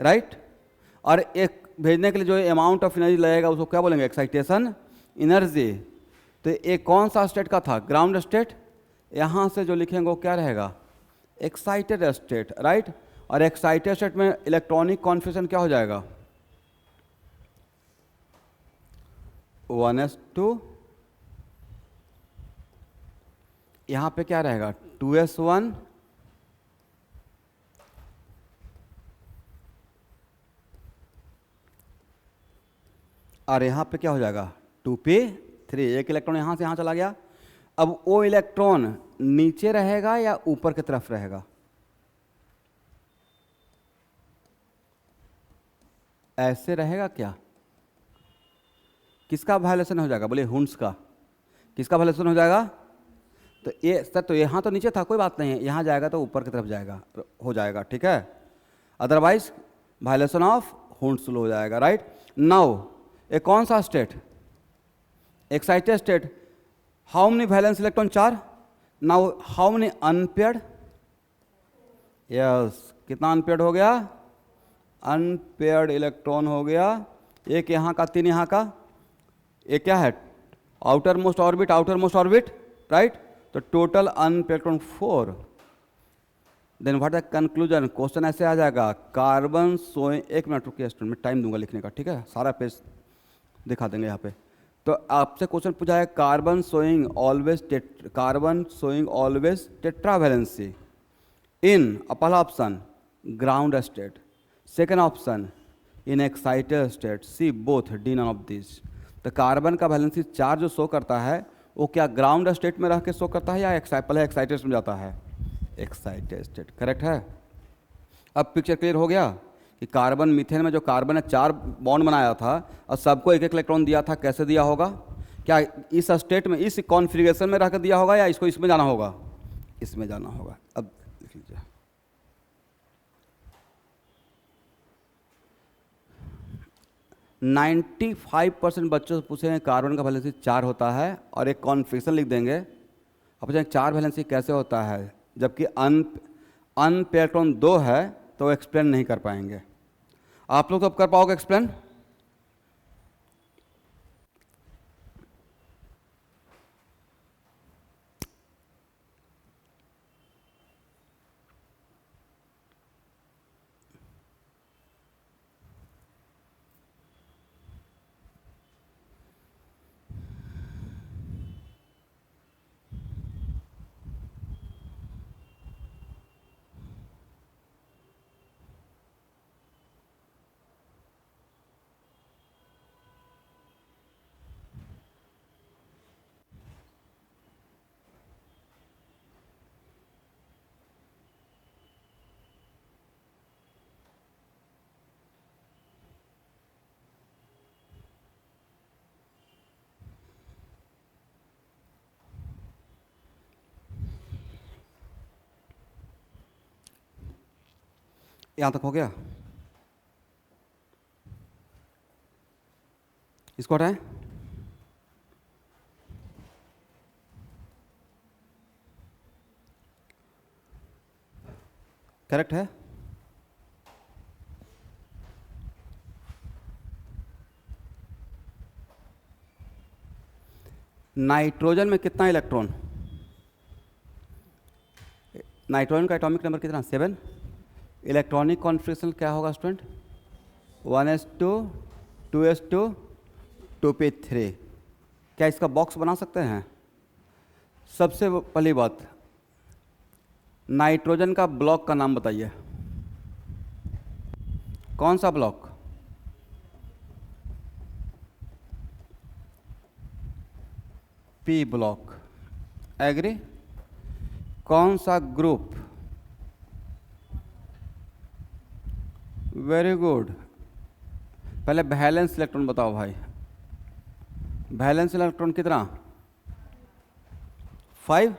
राइट। और एक भेजने के लिए जो अमाउंट ऑफ एनर्जी लगेगा उसको क्या बोलेंगे, एक्साइटेशन एनर्जी। तो एक कौन सा स्टेट का था, ग्राउंड स्टेट। यहाँ से जो लिखेंगे वो क्या रहेगा, एक्साइटेड स्टेट, राइट। और एक्साइटेड स्टेट में इलेक्ट्रॉनिक कॉन्फिगरेशन क्या हो जाएगा, 1s2 यहाँ पे क्या रहेगा 2s1 और यहाँ पे क्या हो जाएगा 2p3। एक इलेक्ट्रॉन यहाँ से यहाँ चला गया। अब वो इलेक्ट्रॉन नीचे रहेगा या ऊपर की तरफ रहेगा? ऐसे रहेगा क्या? किसका वायलेशन हो जाएगा? बोले हुंस का। किसका वायलेशन हो जाएगा? तो ये सर, तो यहाँ तो नीचे था, कोई बात नहीं है, यहाँ जाएगा तो ऊपर की तरफ जाएगा, हो जाएगा, ठीक है। अदरवाइज वायलेशन ऑफ हुंस लॉ हो जाएगा, राइट। नाउ ये कौन सा state? Excited state. How many valence electron? 4। Now how many unpaired? Yes, कितना अनपेयर्ड हो गया? अनपेयर्ड इलेक्ट्रॉन हो गया। एक यहाँ का, 3 यहाँ का। ये क्या है? Outer most orbit, outer most orbit, right. तो total unpaired electron 4। Then what the conclusion? Question ऐसे आ जाएगा, कार्बन सोइंग, 1 मिनट रुकिए स्टूडेंट, मैं टाइम दूंगा लिखने का, ठीक है, सारा पेज दिखा देंगे यहाँ पे। तो आपसे क्वेश्चन पूछा है, carbon showing always tetravalency in, पहला option ground state, second option in excited state, C both, D none of this. तो कार्बन का वैलेंसी 4 जो शो करता है वो क्या ग्राउंड स्टेट में रह के शो करता है या पहले एक्साइटेड में जाता है? एक्साइटेड स्टेट, करेक्ट है। अब पिक्चर क्लियर हो गया कि कार्बन मीथेन में जो कार्बन ने 4 बॉन्ड बनाया था और सबको एक एक इलेक्ट्रॉन दिया था, कैसे दिया होगा? क्या इस स्टेट में, इस कॉन्फ़िगरेशन में रहकर दिया होगा या इसको इसमें जाना होगा? इसमें जाना होगा। अब लिख लीजिए, 95% बच्चों से पूछे कार्बन का वैलेंसी 4 होता है और एक कॉन्फ़िगरेशन लिख देंगे। अब पूछें 4 वैलेंसी कैसे होता है, जबकि अनपेयर्ड इलेक्ट्रॉन 2 है, तो एक्सप्लेन नहीं कर पाएंगे। आप लोग तो अब कर पाओगे एक्सप्लेन? यहां तक हो गया? इसको हटाएं। करेक्ट है। नाइट्रोजन में कितना इलेक्ट्रॉन? नाइट्रोजन का एटॉमिक नंबर कितना? 7। इलेक्ट्रॉनिक कॉन्फ़िगरेशन क्या होगा स्टूडेंट? 1s2 2s2 2p3। क्या इसका बॉक्स बना सकते हैं? सबसे पहली बात, नाइट्रोजन का ब्लॉक का नाम बताइए। कौन सा ब्लॉक? P block. एग्री? कौन सा ग्रुप? Very good. पहले वैलेंस इलेक्ट्रॉन बताओ भाई। वैलेंस इलेक्ट्रॉन कितना? 5।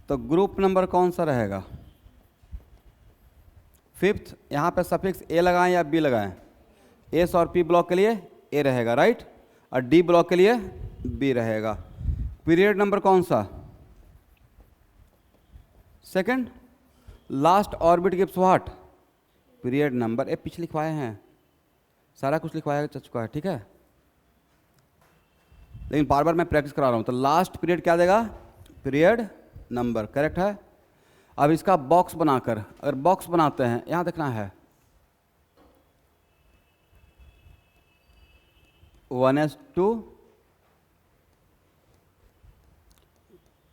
तो ग्रुप नंबर कौन सा रहेगा? 5th। यहाँ पे सफिक्स ए लगाएं या बी लगाएं? एस और पी ब्लॉक के लिए ए रहेगा, राइट, और डी ब्लॉक के लिए बी रहेगा। पीरियड नंबर कौन सा? 2nd। Last orbit gives what? Period number. ए पीछे लिखवाए हैं, सारा कुछ लिखवाया जा चुका है, ठीक है, लेकिन बार बार मैं प्रैक्टिस करा रहा हूं। तो लास्ट पीरियड क्या देगा? पीरियड नंबर, करेक्ट है। अब इसका बॉक्स बनाकर, अगर बॉक्स बनाते हैं, यहां देखना है 1s2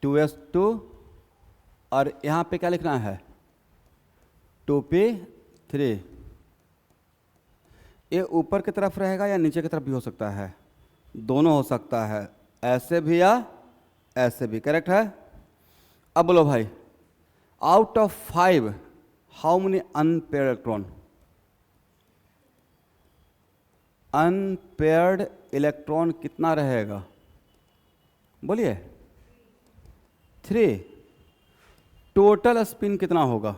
2s2 और यहाँ पे क्या लिखना है 2p3। ये ऊपर की तरफ रहेगा या नीचे की तरफ भी हो सकता है, दोनों हो सकता है, ऐसे भी या ऐसे भी, करेक्ट है। अब बोलो भाई, out of 5 how many unpaired electron? Unpaired electron कितना रहेगा बोलिए? 3। टोटल स्पिन कितना होगा?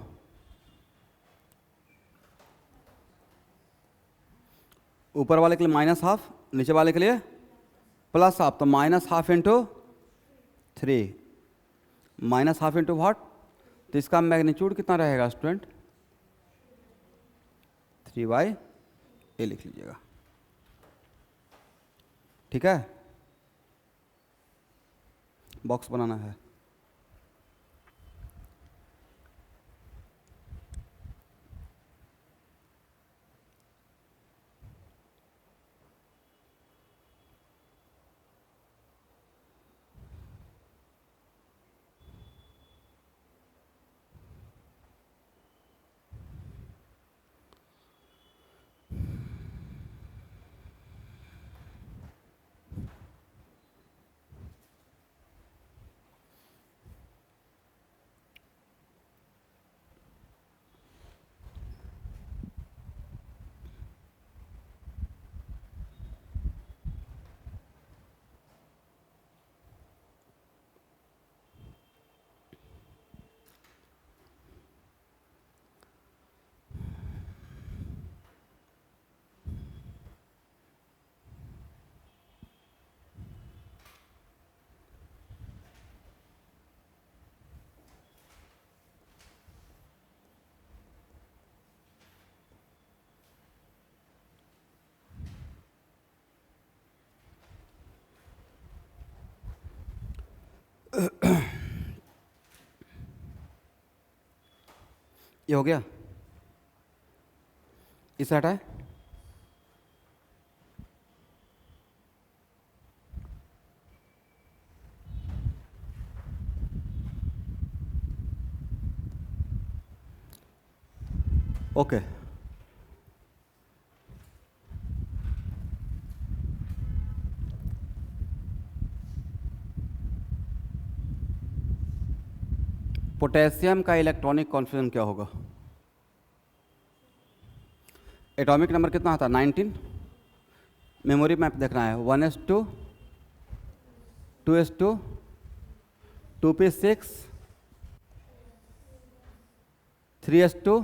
ऊपर वाले के लिए -12, नीचे वाले के लिए +12, तो -12 इंटू 3, -12 इंटू व्हाट? तो इसका मैग्नीट्यूड कितना रहेगा स्टूडेंट? 3/a लिख लीजिएगा, ठीक है। बॉक्स बनाना है। ये हो गया, इसे हटाए। ओके, पोटेशियम का इलेक्ट्रॉनिक कॉन्फिगरेशन क्या होगा? एटॉमिक नंबर कितना आता है? 19। मेमोरी मैप देखना है, 1s2, 2s2, 2p6, 3s2,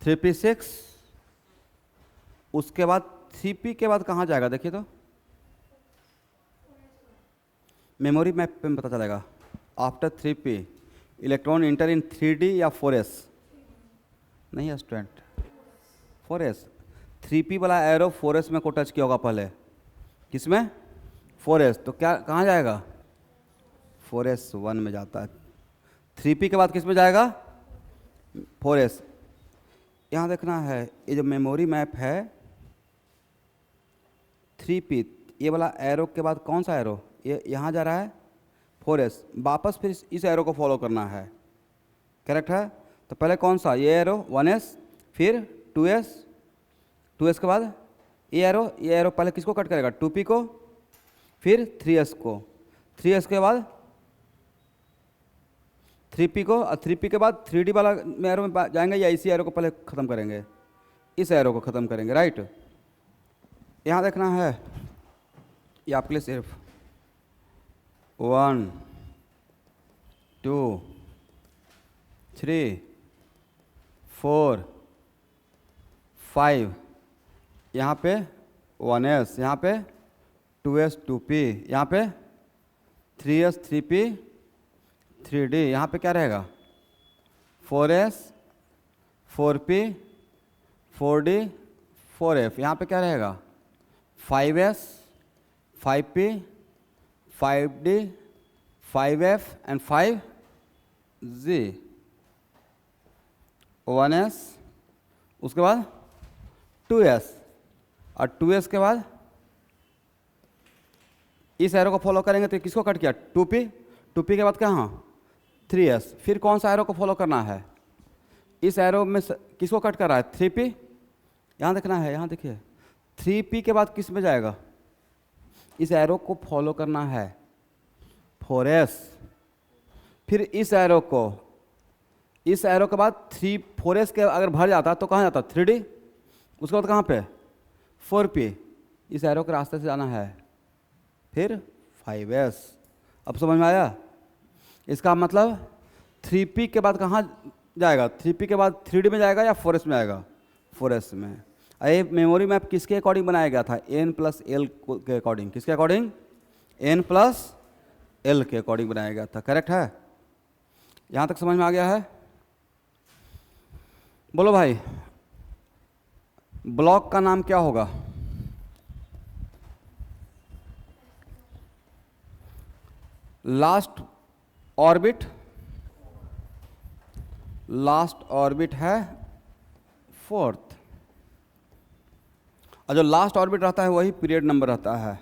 3p6। उसके बाद 3p के बाद कहाँ जाएगा देखिए तो, मेमोरी मैप पे पता चलेगा। आफ्टर 3p इलेक्ट्रॉन इंटर इन 3d या 4s? नहीं है स्टूडेंट, 4s। 3p वाला एरो 4s में को टच किया होगा पहले, किसमें? 4s। तो क्या कहाँ जाएगा? 4s1 में जाता है। 3p के बाद किस में जाएगा? 4s। यहाँ देखना है, ये जो मेमोरी मैप है 3p, ये वाला एरो के बाद कौन सा एरो? ये यहाँ जा रहा है 4s, वापस फिर इस एरो को फॉलो करना है, करेक्ट है। तो पहले कौन सा? ये एरो 1s, फिर 2s, 2s के बाद ये एरो पहले किसको कट करेगा? 2p को, फिर 3s को, 3s के बाद 3p को, और 3p के बाद 3d वाला एरो में जाएंगे या इसी एरो को पहले ख़त्म करेंगे? इस एरो को ख़त्म करेंगे, राइट। यहाँ देखना है, ये आपके लिए सिर्फ 1 2 3 4 5, यहाँ पे 1s, यहाँ पे 2s 2p, यहाँ पे 3s 3p 3d, यहाँ पे क्या रहेगा? 4s 4p 4d 4f, यहाँ पे क्या रहेगा? 5s 5p 5d 5f and 5g, 1s, उसके बाद 2s, और 2s के बाद इस एरो को फॉलो करेंगे तो किसको कट किया? 2p, 2p के बाद कहाँ 3s, फिर कौन सा एरो को फॉलो करना है, इस एरो में किसको कट कर रहा है 3p, यहाँ देखना है, यहाँ देखिए 3p के बाद किस में जाएगा, इस एरो को फॉलो करना है 4s, फिर इस एरो के बाद 4s के अगर भर जाता तो कहाँ जाता 3d, उसके बाद कहाँ पे 4p, इस एरो के रास्ते से जाना है, फिर 5s। अब समझ में आया, इसका मतलब 3p के बाद कहाँ जाएगा, 3p के बाद 3d में जाएगा या 4s में आएगा, 4s में। ये मेमोरी मैप किसके अकॉर्डिंग बनाया गया था, n+l के अकॉर्डिंग, किसके अकॉर्डिंग n+l के अकॉर्डिंग बनाया गया था, करेक्ट है, यहाँ तक समझ में आ गया है। बोलो भाई ब्लॉक का नाम क्या होगा, लास्ट ऑर्बिट है 4th, और जो लास्ट ऑर्बिट रहता है वही पीरियड नंबर रहता है,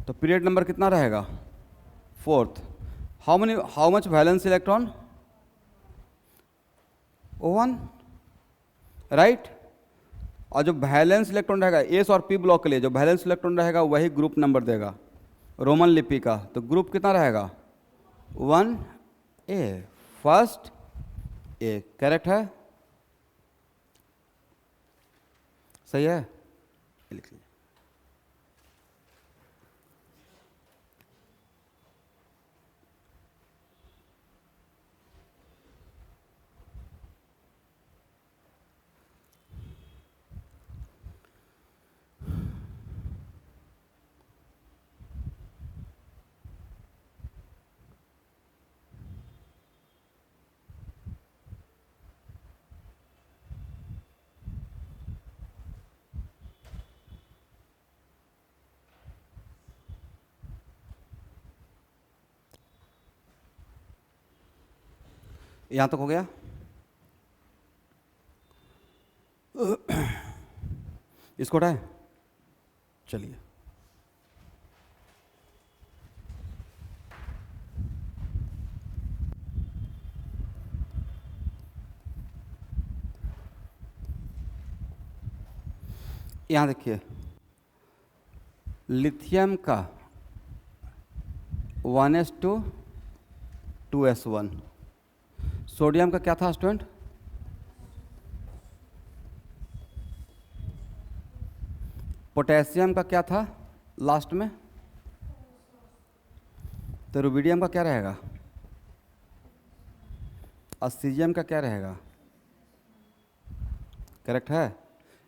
तो पीरियड नंबर कितना रहेगा 4th। How much valence electron 1, right. और जो वैलेंस इलेक्ट्रॉन रहेगा एस और पी ब्लॉक के लिए जो वैलेंस इलेक्ट्रॉन रहेगा वही ग्रुप नंबर देगा रोमन लिपि का, तो ग्रुप कितना रहेगा 1a, फर्स्ट ए, करेक्ट है, सही है, लिख लीजिए। यहाँ तक हो गया, इसको उठाए, चलिए यहाँ देखिए, लिथियम का 1s2 2s1, सोडियम का क्या था स्टूडेंट, पोटेशियम का क्या था लास्ट में, तो रुबिडियम का क्या रहेगा, ऑक्सीजियम का क्या रहेगा, करेक्ट है।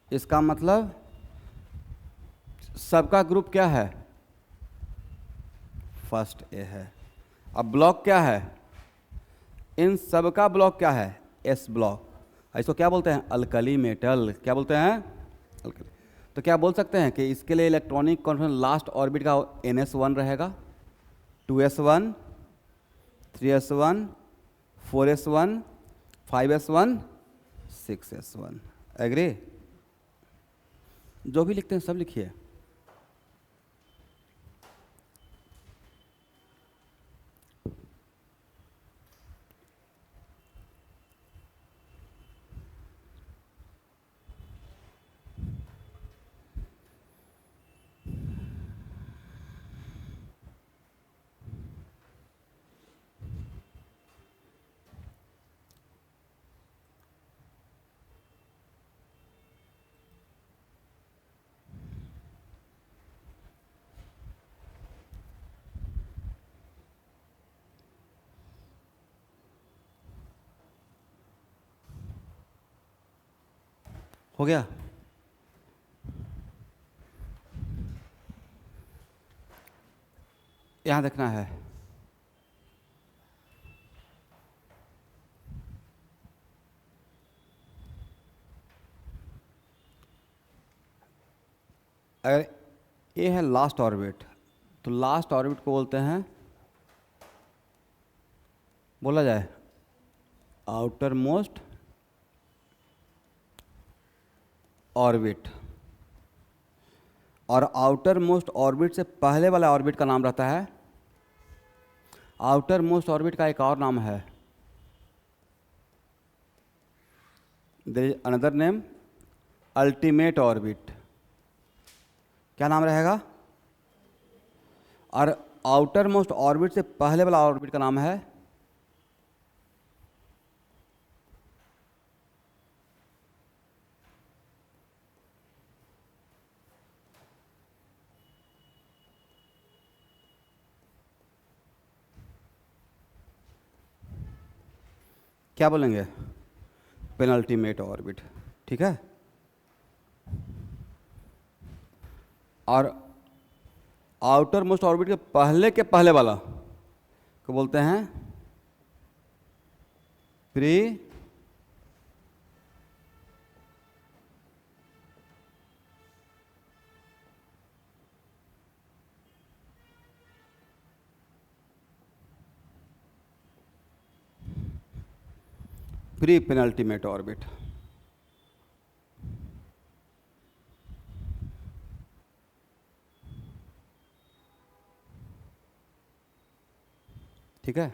इसका मतलब सबका ग्रुप क्या है फर्स्ट ए है। अब ब्लॉक क्या है, इन सबका ब्लॉक क्या है एस ब्लॉक, इसको क्या बोलते हैं अल्कली मेटल, क्या बोलते हैं अल्कली। तो क्या बोल सकते हैं कि इसके लिए इलेक्ट्रॉनिक कॉन्फिगरेशन लास्ट ऑर्बिट का ns1 रहेगा, 2s1 3s1 4s1 5s1 6s1, agree. जो भी लिखते हैं सब लिखिए। हो गया, यहां देखना है, अगर ये है लास्ट ऑर्बिट, तो लास्ट ऑर्बिट को बोलते हैं, बोला जाए आउटर मोस्ट ऑर्बिट, और आउटर मोस्ट ऑर्बिट से पहले वाला ऑर्बिट का नाम रहता है आउटर मोस्ट ऑर्बिट का एक और नाम है, there is another name, ultimate orbit. क्या नाम रहेगा? और आउटर मोस्ट ऑर्बिट से पहले वाला ऑर्बिट का नाम है क्या बोलेंगे? Penultimate orbit. ठीक है। और आउटर मोस्ट ऑर्बिट के पहले वाला को बोलते हैं प्री प्री पेनल्टीमेट ऑर्बिट। ठीक है।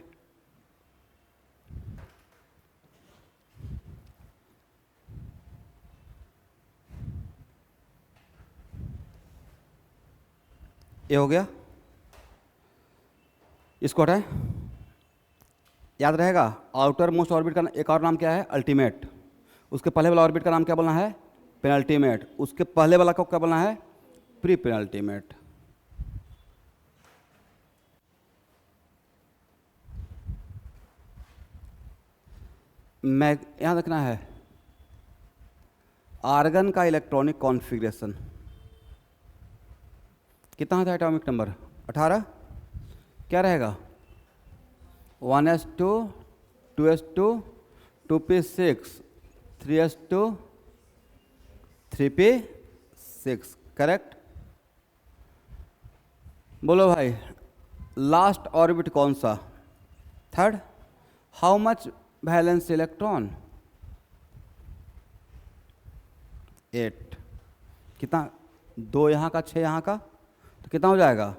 ये हो गया, इसको हटाएं। याद रहेगा, आउटर मोस्ट ऑर्बिट का एक और नाम क्या है? अल्टीमेट। उसके पहले वाला ऑर्बिट का नाम क्या बोलना है? पेनल्टीमेट। उसके पहले वाला को क्या बोलना है? Pre penultimate. मैं यहां रखना है आर्गन का इलेक्ट्रॉनिक कॉन्फ़िगरेशन कितना था? Atomic number 18। क्या रहेगा? 1s2, 2s2, 2p6, 3s2, 3p6। Correct. बोलो भाई, लास्ट ऑर्बिट कौन सा? Third. How much valence electron? 8। कितना? 2 यहाँ का, 6 यहाँ का, तो कितना हो जाएगा?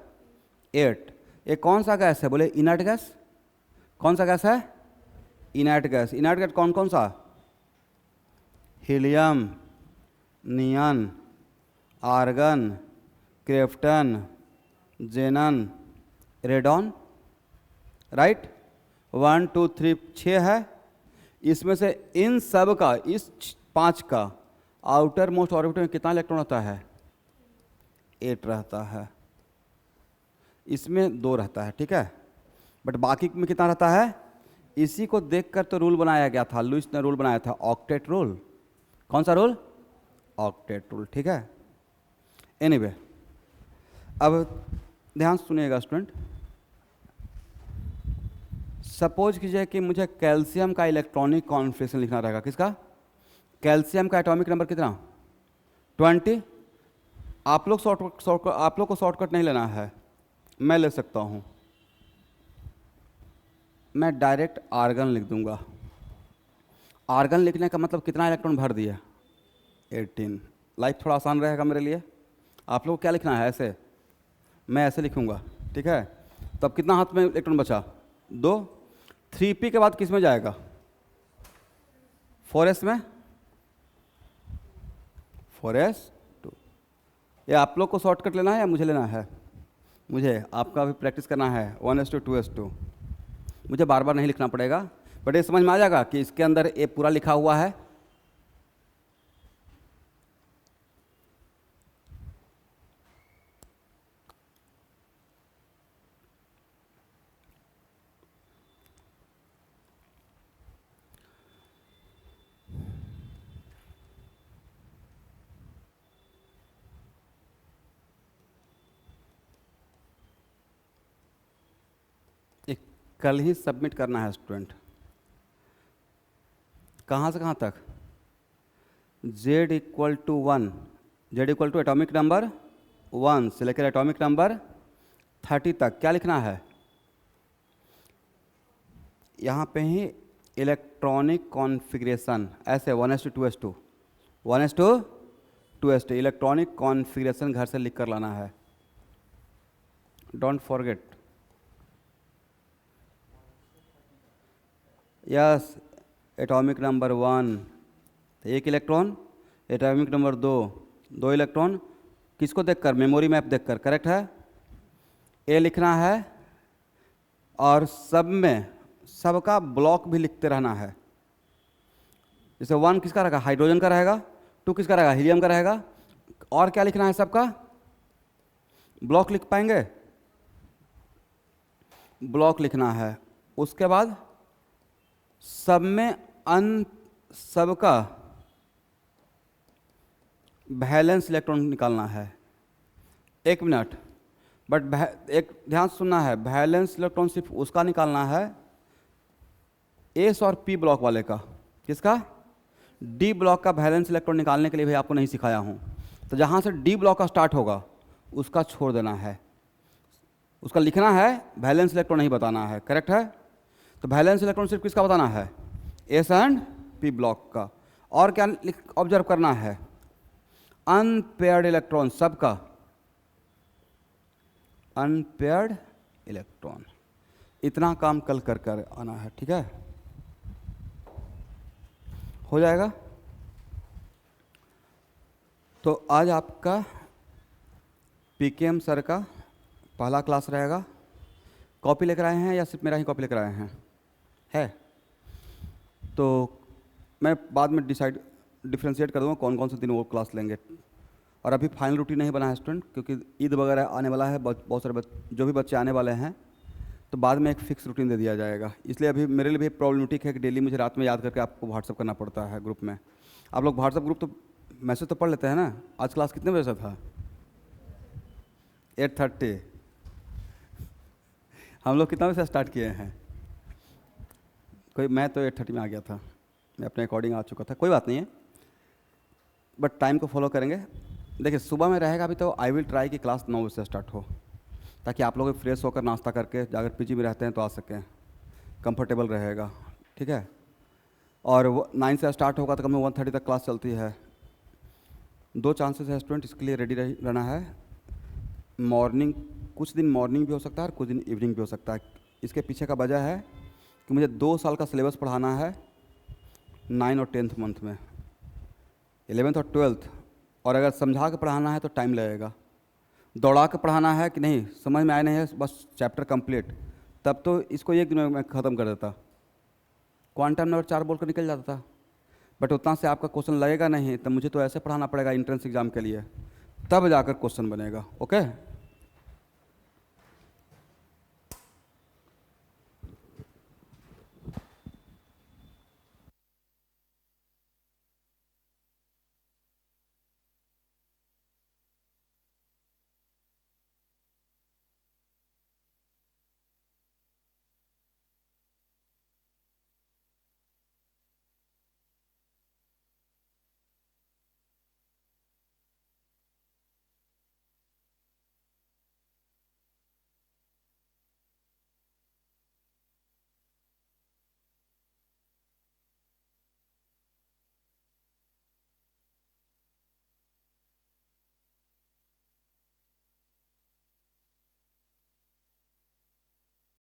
8। ये कौन सा गैस है? बोले इनर्ट गैस। कौन सा गैस है? Inert gas. इनर्ट गैस कौन कौन सा? हीलियम, नियन, आर्गन, क्रिप्टन, जेनन, रेडॉन। राइट। 1 2 3 6 है। इसमें से इन सब का, इस 5 का आउटर मोस्ट ऑर्बिट में कितना इलेक्ट्रॉन होता है? 8 रहता है। इसमें 2 रहता है। ठीक है। बट बाकी में कितना रहता है? इसी को देखकर तो रूल बनाया गया था, लुईस ने रूल बनाया था, ऑक्टेट रूल। कौन सा रूल? Octet rule. ठीक है। एनीवे, अब ध्यान सुनिएगा स्टूडेंट। सपोज कीजिए कि मुझे कैल्शियम का इलेक्ट्रॉनिक कॉन्फ़िगरेशन लिखना रहेगा। किसका? कैल्शियम का एटॉमिक नंबर कितना? 20। आप लोग को शॉर्टकट नहीं लेना है, मैं ले सकता हूँ। मैं डायरेक्ट आर्गन लिख दूंगा। आर्गन लिखने का मतलब कितना इलेक्ट्रॉन भर दिया? 18। लाइफ थोड़ा आसान रहेगा मेरे लिए। आप लोग को क्या लिखना है? ऐसे, मैं ऐसे लिखूंगा। ठीक है। तब कितना हाथ में इलेक्ट्रॉन बचा? 2। 3p के बाद किस में जाएगा? 4s में। 4s2। ये आप लोग को शॉर्टकट लेना है या मुझे लेना है? मुझे। आपका भी प्रैक्टिस करना है। 1s2, 2s2। मुझे बार बार नहीं लिखना पड़ेगा, बट ये समझ में आ जाएगा कि इसके अंदर ये पूरा लिखा हुआ है। कल ही सबमिट करना है स्टूडेंट। कहाँ से कहाँ तक? z equal to 1, z equal to atomic number 1 से लेकर एटॉमिक नंबर 30 तक क्या लिखना है? यहाँ पे ही इलेक्ट्रॉनिक कॉन्फ़िगरेशन, ऐसे 1s2, 2s2, 1s2, 2s2 electronic configuration घर से लिख कर लाना है। Don't forget. Yes, atomic number 1 1 electron, atomic number 2 2 electron. किसको देखकर? मेमोरी मैप देखकर, करेक्ट है। ए लिखना है और सब में सबका ब्लॉक भी लिखते रहना है। जैसे 1 किसका रहेगा? हाइड्रोजन का रहेगा। 2 किसका रहेगा? हीलियम का रहेगा। और क्या लिखना है? सबका ब्लॉक लिख पाएंगे? ब्लॉक लिखना है। उसके बाद सब में सबका वैलेंस इलेक्ट्रॉन निकालना है। 1 मिनट, बट एक ध्यान सुनना है, वैलेंस इलेक्ट्रॉन सिर्फ उसका निकालना है एस और पी ब्लॉक वाले का। किसका? डी ब्लॉक का वैलेंस इलेक्ट्रॉन निकालने के लिए भी आपको नहीं सिखाया हूँ। तो जहाँ से डी ब्लॉक का स्टार्ट होगा उसका छोड़ देना है, उसका लिखना है, वैलेंस इलेक्ट्रॉन नहीं बताना है, करेक्ट है। तो वैलेंस इलेक्ट्रॉन सिर्फ किसका बताना है? एस एंड पी ब्लॉक का। और क्या ऑब्जर्व करना है? अनपेयर्ड इलेक्ट्रॉन सबका, अनपेयर्ड इलेक्ट्रॉन। इतना काम कल कर कर आना है, ठीक है? हो जाएगा। तो आज आपका पीकेएम सर का पहला क्लास रहेगा। कॉपी लेकर आए हैं या सिर्फ मेरा ही कॉपी लेकर आए हैं? है तो मैं बाद में डिफ्रेंशिएट कर दूँगा कौन कौन से दिन वो क्लास लेंगे। और अभी फाइनल रूटीन नहीं बना है स्टूडेंट, क्योंकि ईद वगैरह आने वाला है, बहुत सारे जो भी बच्चे आने वाले हैं, तो बाद में एक फिक्स रूटीन दे दिया जाएगा। इसलिए अभी मेरे लिए भी प्रॉब्लमेटिक है कि डेली मुझे रात में याद करके आपको व्हाट्सअप करना पड़ता है ग्रुप में। आप लोग व्हाट्सअप ग्रुप तो मैसेज तो पढ़ लेते हैं ना? आज क्लास कितने बजे से था? 8:30। हम लोग कितना बजे से स्टार्ट किए हैं? मैं तो 8:30 में आ गया था, मैं अपने अकॉर्डिंग आ चुका था। कोई बात नहीं है, बट टाइम को फॉलो करेंगे। देखिए सुबह में रहेगा अभी, तो आई विल ट्राई कि क्लास 9 बजे से स्टार्ट हो, ताकि आप लोग फ्रेश होकर नाश्ता करके अगर पीजी में रहते हैं तो आ सकें, कंफर्टेबल रहेगा, ठीक है। और 9 से स्टार्ट होगा तो कम 1:30 तक क्लास चलती है। 2 चांसेस है स्टूडेंट, इसके लिए रेडी रहना है। मॉर्निंग, कुछ दिन मॉर्निंग भी हो सकता है और कुछ दिन इवनिंग भी हो सकता है। इसके पीछे का वजह है कि मुझे 2 साल का सिलेबस पढ़ाना है 9 और 10th मंथ में, 11th और 12th। और अगर समझा के पढ़ाना है तो टाइम लगेगा। दौड़ा के पढ़ाना है कि नहीं, समझ में आया नहीं है, बस चैप्टर कंप्लीट, तब तो इसको 1 दिन में मैं ख़त्म कर देता, क्वांटम नंबर 4 बोल कर निकल जाता था। बट उतना से आपका क्वेश्चन लगेगा नहीं, तब मुझे तो ऐसे पढ़ाना पड़ेगा एंट्रेंस एग्जाम के लिए, तब जाकर क्वेश्चन बनेगा। ओके।